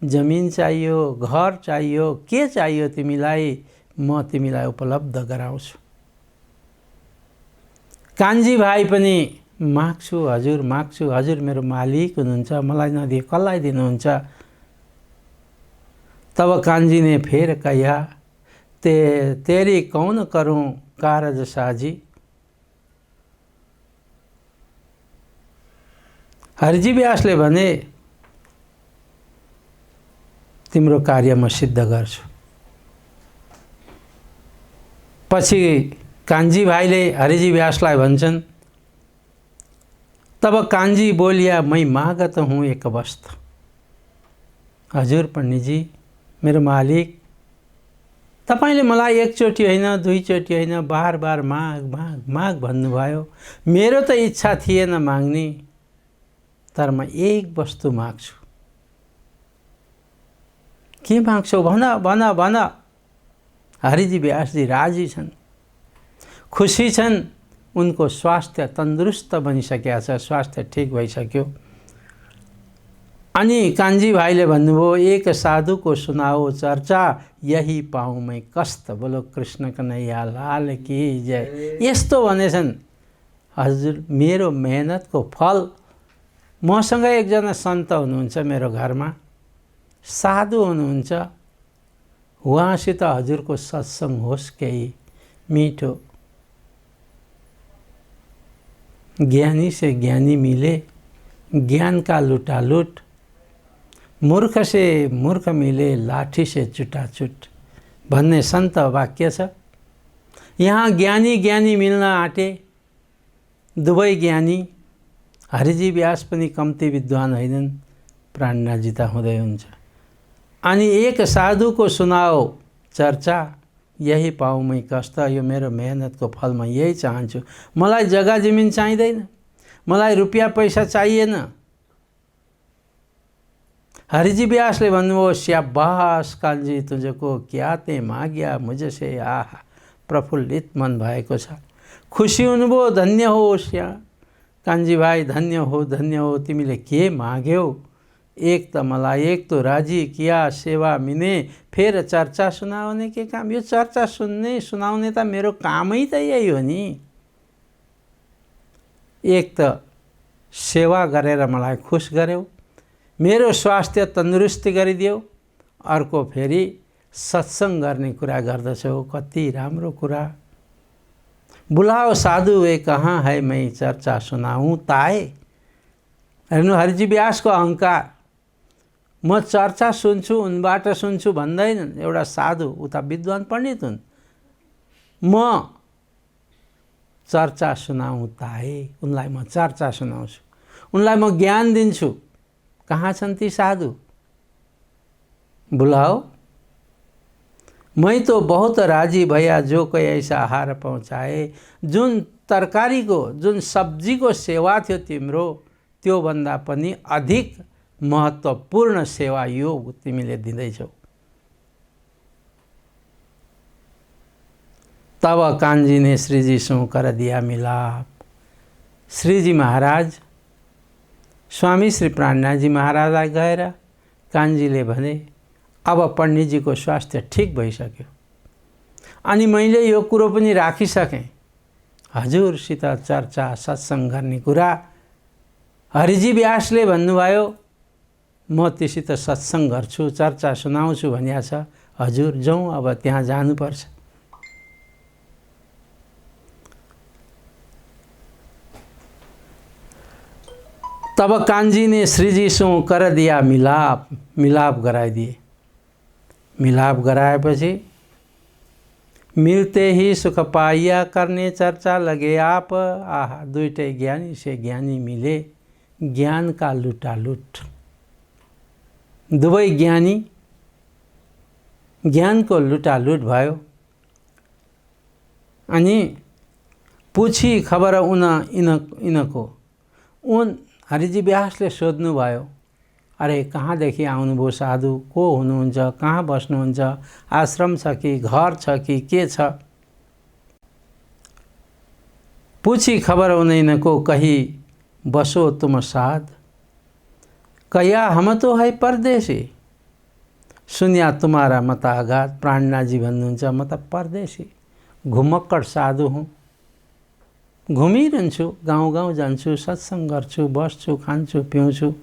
जमिन चाहियो, घर चाहियो, के चाहियो तिमीलाई, म तिमीलाई उपलब्ध गराउँछु। कान्छी भाइ पनि माग्छु हजुर, माग्छु हजुर, मेरो मालिक हुनुहुन्छ, मलाई नदिए कसलाई दिनुहुन्छ? तब कान्छी ने फेर कहा, तेरी कौन करूं कारज साजी। हरिजी व्यासले भने तिम्रो कार्य म सिद्ध गर्छु। पछि कान्छी भाइले हरिजी व्यासलाई भन्छन्, तब कान्छी बोलिया, मै मागत हूँ एक वस्तु। हजुर पण्डितजी, मेरो मालिक, तपाईले मलाई एकचोटि होइन, दुईचोटि होइन, बार बार माग माग माग भन्नुभयो। मेरो त इच्छा थिएन माग्ने, तर म एक वस्तु माग्छु। के माग्छौ भन भन भन। हरिजी व्यासजी राजी छन्, खुसी छन्। उनको स्वास्थ्य तन्दुरुस्त बनिसकेको छ, स्वास्थ्य ठीक भइसक्यो। अनि कान्छी भाइले भन्नुभयो, एक साधु को सुनाओ चर्चा, यही पाऊँ मैं कष्ट। बोलो कृष्ण कन्हैया लाल की जय। यस्तो भनेछन्, हजुर मेरो मेहनतको फल, मसँग एकजना सन्त हुनुहुन्छ मेरो घरमा, साधु हुनुहुन्छ, उहाँसित हजुरको सत्संग होस्, केही मिठो। ज्ञानी से ज्ञानी मिले, ज्ञान का लुटालुट, मूर्ख से मूर्ख मिले, लाठी से चुटाचुट भन्ने सन्त वाक्य छ। यहाँ ज्ञानी ज्ञानी मिल्न आँटे, दुवै ज्ञानी। हरिजी व्यास पनि कम्ती विद्वान होइनन्, प्राणनाथजी त हुँदै हुन्छ। अनि एक साधुको सुनाओ चर्चा, यही पाऊँ मैं कष्ट। यो मेरो मेहनतको फल, म यही चाहन्छु। मलाई जग्गा जमिन चाहिँदैन, मलाई रुपियाँ पैसा चाहिएन। हरिजी व्यासले भन्नुभयो, शाबाश कान्छी, तुझको क्या ते माग्या मुझसे। आहा, प्रफुल्लित मन भएको छ, खुसी हुनुभयो। धन्य हो कान्छी भाइ, धन्य हो, तिमीले के माग्यौ? एक त मलाई, एक तो राजी किया सेवा मिने, फेर चर्चा सुनाउने के काम? यो चर्चा सुन्ने सुनाउने त मेरो कामै त यही हो नि। एक त सेवा गरेर मलाई खुश गर्यौ, मेरो स्वास्थ्य तन्दुरुस्ती गरिदियो, अर्को फेरि सत्संग गर्ने कुरा गर्दछौ, कति राम्रो कुरा। बुलाओ साधु वे कहाँ है, मैं चर्चा सुनाऊँ ताए। हेर्नु हरिजी व्यासको अहङ्कार, म चर्चा सुन्छु, उनबाट सुन्छु भन्दैनन्। एउटा साधु, उता विद्वान पण्डित हुन्, म चर्चा सुनाऊँ ताए, उनलाई म चर्चा सुनाउँछु, उनलाई म ज्ञान दिन्छु। कहाँ छन् ती साधु? बुलाओ। मैं तो बहुत राजी भैया, जो कोई ऐसा आहार पहुँचाए। जुन तरकारीको, जुन सब्जीको सेवा थियो तिम्रो, त्यो भन्दा पनि अधिक महत्त्वपूर्ण सेवा यो तिमीले दिँदैछौ। तब कान्छी ने श्रीजी सो कर दिया मिलाप। श्रीजी महाराज स्वामी श्री प्राणनाथजी महाराजलाई गएर कान्छीले भने, अब पण्डितजीको स्वास्थ्य ठीक भइसक्यो, अनि मैले यो कुरो पनि राखिसकेँ, हजुरसित चर्चा सत्संग गर्ने कुरा। हरिजी व्यासले भन्नुभयो, म त्योसित सत्संग गर्छु, चर्चा सुनाउँछु भनिया छ। हजुर जाउँ, अब त्यहाँ जानुपर्छ। तब कांजी ने श्रीजी सो कर दिया मिलाप, मिलाप गराइदिए। मिलाप गराएपछि मिलते ही सुख पाइया करने चर्चा लगे आप। आहा, दुईटै ज्ञानी से ज्ञानी मिले, ज्ञान का लुटालुट। दुवै ज्ञानी, ज्ञानको लुटालुट भयो। अनि पुछी खबर इनको उन हरिजी व्यासले सोध्नुभयो, अरे कहाँदेखि आउनुभयो साधु, को हुनुहुन्छ, कहाँ बस्नुहुन्छ, आश्रम छ कि घर छ कि के छ। पूछी खबर इनको कही बसो तुम साध, कया हम तो है परदेशी। सुनिया तुम्हारा मताघात। प्राणनाथजी भन्नुहुन्छ म त परदेशी घुमक्कड साधु हुँ, घुमिरहन्छु, गाउँ गाउँ जान्छु, सत्सङ्ग गर्छु, बस्छु, खान्छु, पिउँछु।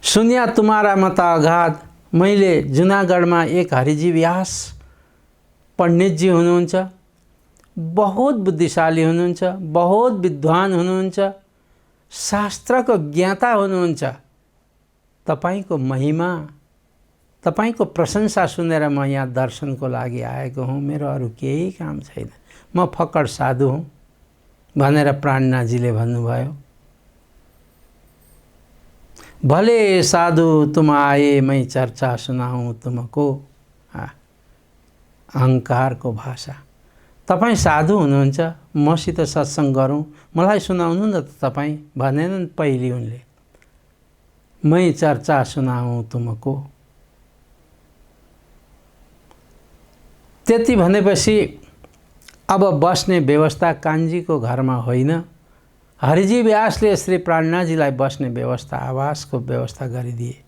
सुनिया तुम्हारा मताघात। मैले जुनागढमा एक हरिजी व्यास पण्डितजी हुनुहुन्छ, बहुत बुद्धिशाली हुनुहुन्छ, बहुत विद्वान हुनुहुन्छ, शास्त्रको ज्ञाता हुनुहुन्छ। तपाईको महिमा, तपाईको प्रशंसा सुनेर म यहाँ दर्शनको लागि आएको हुँ, मेरो अरू केही काम छैन, म फक्कड साधु हुँ भनेर प्राणनाथजीले भन्नुभयो। भले साधु तुम आए मैं चर्चा सुनाऊँ तुमको। अहङ्कारको भाषा। तपाईँ साधु हुनुहुन्छ, मसित सत्सङ्ग गरौँ, मलाई सुनाउनु न त तपाईँ भनेनन् पहिले उनले। मैं चर्चा सुनाऊँ तुमको। त्यति भनेपछि अब बस्ने व्यवस्था कान्छीको घरमा होइन, हरिजी व्यासले श्री प्राणनाथजीलाई बस्ने व्यवस्था, आवासको व्यवस्था गरिदिए।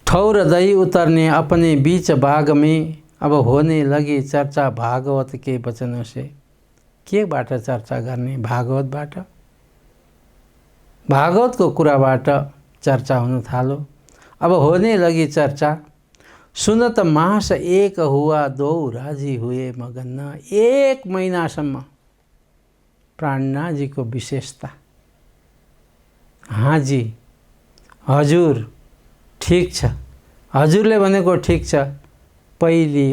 ठौर दही उतरने अपने बीच बाग में, अब होने लगी चर्चा भागवत के वचनों से। के बाट चर्चा गर्ने? भागवतबाट। भागवतको कुराबाट चर्चा हुन थालो। अब होने लगी चर्चा। सुनत मास एक हुआ दो राजी हुए मगन। एक महिनासम्म प्राणनाथजीको विशेषता। हाजी, हजुर ठिक छ, हजुरले भनेको ठिक छ। पहिले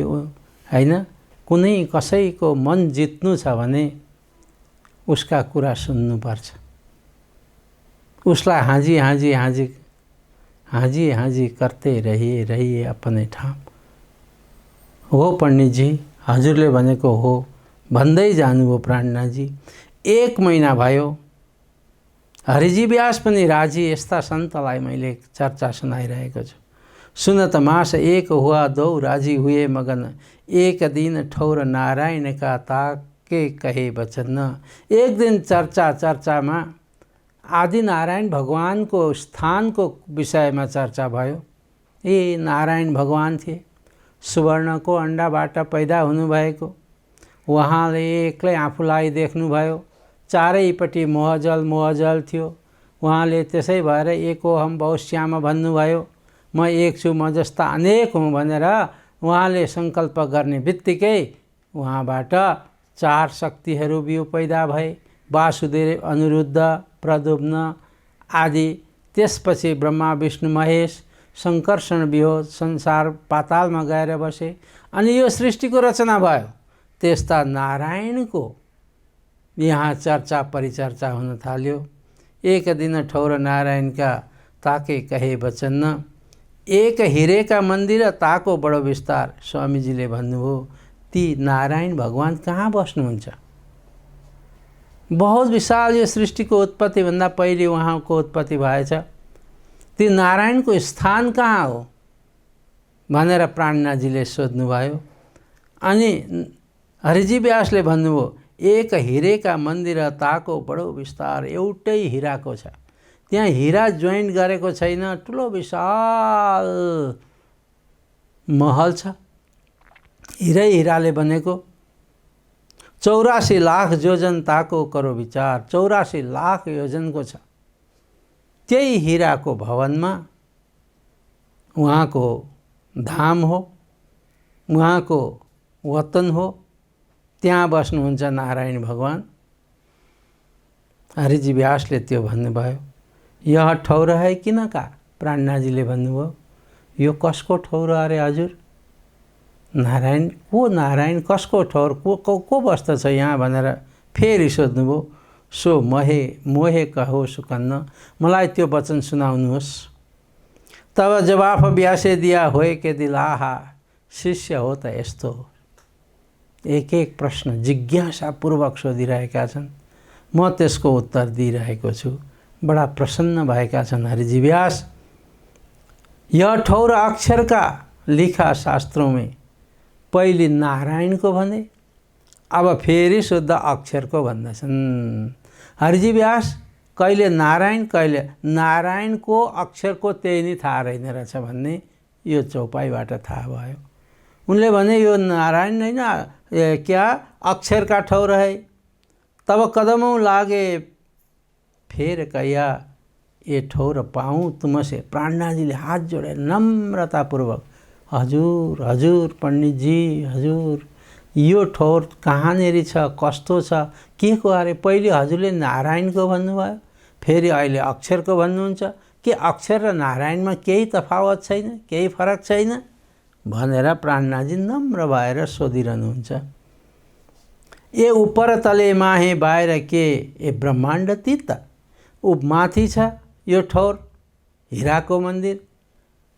हैन, कुनै कसैको मन जित्नु छ भने उसका कुरा सुन्नुपर्छ। उसलाई हाजी हाजी हाजी हाजी हाजी करते रहिए अपने ठाउँ। हो पण्डितजी, हजुरले भनेको हो भन्दै जानुभयो प्राणनाथजी। एक महिना भयो। हरिजी व्यास पनि राजी। यस्ता सन्तलाई मैले चर्चा सुनाइरहेको छु। सुनत मास एक हुआ दो राजी हुए मगन। एक दिन ठौर नारायण का ताके कहे वचन। एक दिन चर्चामा आदि नारायण भगवानको स्थानको विषयमा चर्चा भयो। ए नारायण भगवान थिए, सुवर्णको अण्डाबाट पैदा हुनुभएको। उहाँले एक्लै आफूलाई देख्नुभयो, चारैपट्टि मोहजल थियो। उहाँले त्यसै भएर एकोहम बहुश्याम भन्नुभयो। म एक छु, म जस्ता अनेक हुँ भनेर उहाँले सङ्कल्प गर्ने बित्तिकै उहाँबाट चार शक्तिहरू बिउ पैदा भए। वासुदेव, अनिरुद्ध, प्रद्युम्न आदि। त्यसपछि ब्रह्मा, विष्णु, महेश, सङ्कर्षण बियो संसार पातालमा गएर बसे। अनि यो सृष्टिको रचना भयो। त्यस्ता नारायणको यहाँ चर्चा परिचर्चा हुन थाल्यो। एक दिन ठौर नारायणका ताके कहे वचन। एक हिरेका मन्दिर ताको बडो विस्तार। स्वामीजीले भन्नुभयो, ती नारायण भगवान कहाँ बस्नुहुन्छ? बहुत विशाल यो सृष्टिको उत्पत्तिभन्दा पहिले उहाँको उत्पत्ति भएछ। ती नारायणको स्थान कहाँ हो भनेर प्राणनाथजीले सोध्नुभयो। अनि हरिजी व्यासले भन्नुभयो, एक हिरेका मन्दिर ताको बडो विस्तार। एउटै हिराको छ, त्यहाँ हिरा जोइन्ट गरेको छैन। ठुलो विशाल महल छ, हिराले बनेको। 84 लाख योजन ताको करो विचार। 84 लाख योजनको छ। त्यही हिराको भवनमा उहाँको धाम हो। उहाँको वतन हो, त्यहाँ बस्नुहुन्छ नारायण भगवान। हरिजी व्यासले त्यो भन्नुभयो। यह ठौर है किन का? प्राणनाथजीले भन्नुभयो यो कसको ठौर अरे हजुर? नारायण कसको ठौर, को बस्दछ यहाँ भनेर फेरि सोध्नुभयो। सो मोहे कहो सुकन्न, मलाई त्यो वचन सुनाउनुहोस्। तब जवाफ व्यासे दिया होए के दिल, आहा शिष्य हो त यस्तो हो। एक एक प्रश्न जिज्ञासापूर्वक सोधिरहेका छन्, म त्यसको उत्तर दिइरहेको छु। बडा प्रसन्न भएका छन् हरिजी व्यास। यह ठौर अक्षर का लिखा शास्त्रों में, पहिले नारायणको भने अब फेरि शुद्ध अक्षरको भन्दछन्। हरिजी व्यास कहिले नारायण कहिले नारायणको अक्षरको त्यही नै थाहा रहेन रहेछ भन्ने यो चौपाईबाट थाहा भयो। उनले भने यो नारायण होइन क्या अक्षर का ठौर है। तब कदमों लागे फेर कया ये ठौर पाऊँ तुमसे। प्राणनाथजीले हात जोडेर नम्रतापूर्वक, हजुर हजुर पण्डितजी हजुर, यो ठौर कहाँनेरि छ, कस्तो छ, के को अरे? पहिले हजुरले नारायणको भन्नुभयो, फेरि अहिले अक्षरको भन्नुहुन्छ। के अक्षर र नारायणमा केही तफावत छैन, केही फरक छैन भनेर प्राणनाथजी नम्र भएर सोधिरहनुहुन्छ। ए उपर तले माहे बाहिर के ए ब्रह्माण्ड तीत, ऊ माथि छ यो ठौर हिराको मन्दिर,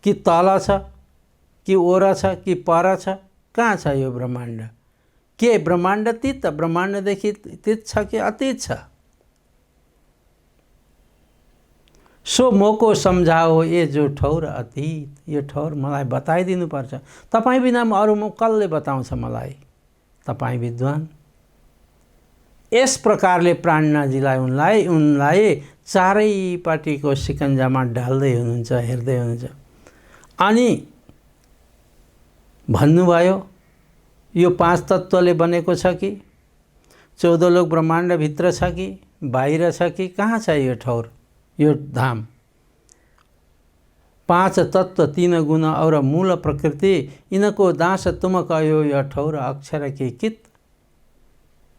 कि तल छ, कि ओर छ, कि पर छ, कहाँ छ यो ब्रह्माण्ड? के ब्रह्माण्ड तीत, ब्रह्माण्डदेखि तीत छ कि अतीत छ? सो मोको सम्झाओ ये जो ठौर अतीत, यो ठौर मलाई बताइदिनु पर्छ। तपाईँ बिना अरू म कसले बताउँछ मलाई? तपाईँ विद्वान। यस प्रकारले प्राणनाथजीलाई उनलाई चारैपट्टिको सिकन्जामा ढाल्दै हुनुहुन्छ, हेर्दै हुनुहुन्छ। अनि भन्नुभयो यो 5 तत्त्वले बनेको छ कि 14 लोक ब्रह्माण्डभित्र छ कि बाहिर छ कि कहाँ छ यो ठौर, यो धाम? 5 तत्व 3 गुण और मूल प्रकृति, इनको दास तुम कहो यो ठौर अक्षर के कित।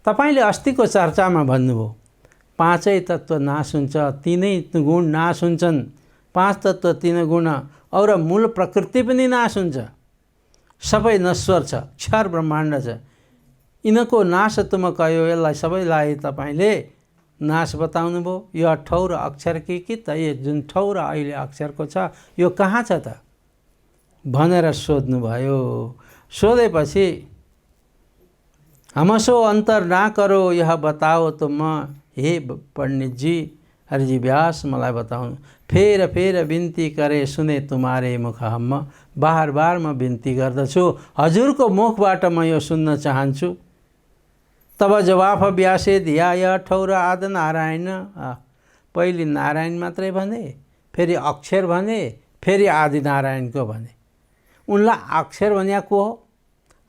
तपाईले अस्तिको चर्चामा भन्नुभयो 5 तत्व नाश हुन्छ, 3 गुण नाश हुन्छन्। 5 तत्व 3 गुण और मूल प्रकृति पनि नाश हुन्छ। सबै नश्वर छ, क्षर ब्रह्माण्ड छ। यिनको नाश तुम कहो, यसलाई सबैलाई तपाईले नाश बताउनु भयो। यो ठौर अक्षर कि त यो जुन ठौर अहिले अक्षरको छ यो कहाँ छ त भनेर सोध्नुभयो। सोधेपछि हमसो अंतर ना करो यह बताओ तो म, हे पंडित जी हरिजी व्यास मलाई बताउनु। फेर फेर बिन्ती करे सुने तुम्हारे मुख हम, बार बार म बिन्ती गर्दछु, हजुरको मुखबाट म यो सुन्न चाहन्छु। तब जवाफ व्यासे दिया यह ठौर आद नारायण। पहिले नारायण मात्रै भने, फेरि अक्षर भने, फेरि आदि नारायणको भने। उनलाई अक्षर भनिया को हो,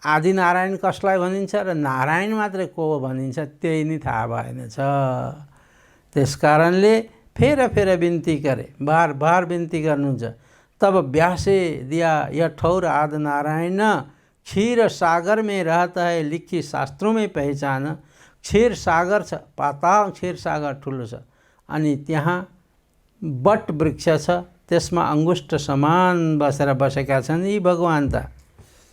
आदि नारायण कसलाई भनिन्छ र नारायण मात्रै को हो भनिन्छ त्यही नै थाहा भएनछ। त्यसकारणले फेर फेर बिन्ती करे, बार बार बिन्ती गर्नुहुन्छ। तब व्यासे दिया यह ठौर आद नारायण, क्षीर सागर में रहता है लिखी शास्त्रों में पहचान। क्षीर सागर छ, पाताल क्षीर सागर ठुलो छ, अनि त्यहाँ बट वृक्ष छ, त्यसमा अंगुष्ठ समान बसेका छन् यी भगवान त।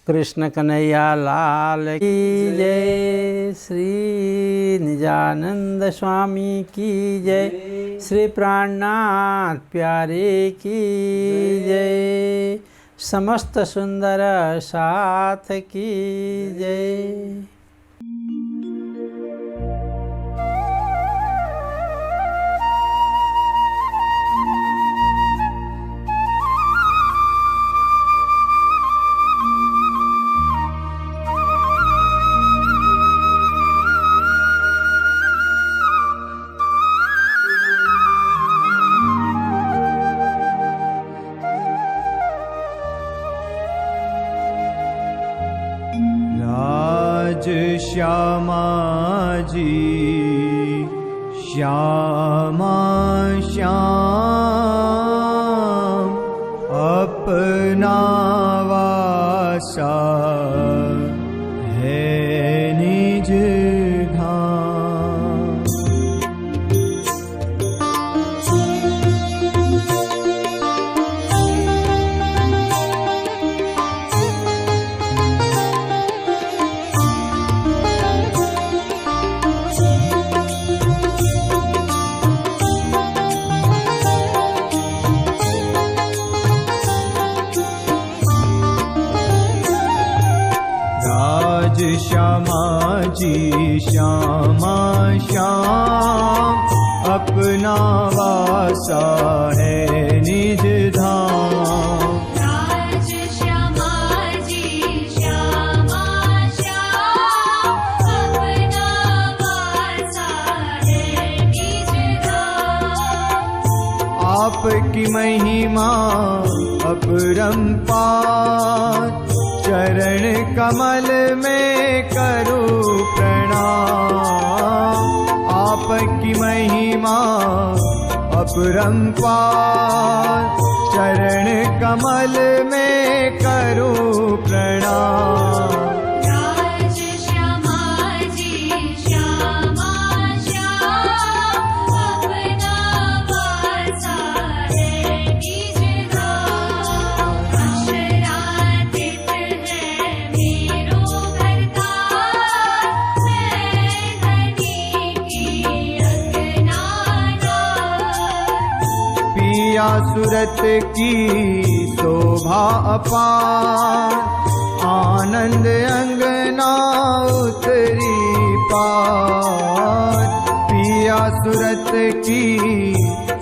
कृष्ण कन्हैया लाल की जय, श्री निजानंद स्वामी की जय, श्री प्राणनाथ प्यारे की जय, समस्त सुंदर साथ की जय। श्यामा जी श्यामा श्याम, अपना वासा निज धाम। राज श्यामा जी श्यामा श्याम, अपना वासा है निज धाम। राज श्यामा जी श्यामा श्याम, अपना वासा है निज धाम। आपकी महिमा अपरंपार, चरण कमल में करूं प्रणाम। आपकी महिमा अपरंपार, चरण कमल में करूं प्रणाम। राज श्यामा जी श्यामा श्याम, अपना वासा है निज धाम। अक्षरातीत है मेरो भरतार, मैं धनी की अज्ञाना। पिया सूरत की शोभा अपार, आनंद अंगना उतरी पार। पिया सूरत की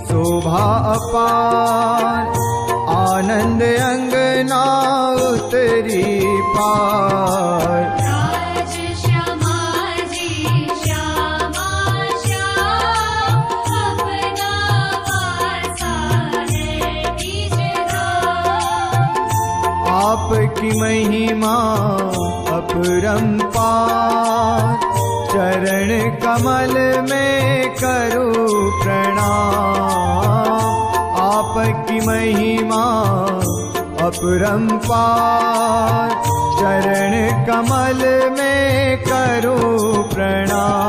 शोभा अपार, आनंद अंगना उतरी पार। राज श्यामा जी श्यामा श्याम, अपना वासा है निज धाम। आपकी महिमा अपरंपार, चरण कमल में करूं प्रणाम। आपकी महिमा अपरंपार, चरण कमल में करूं प्रणाम।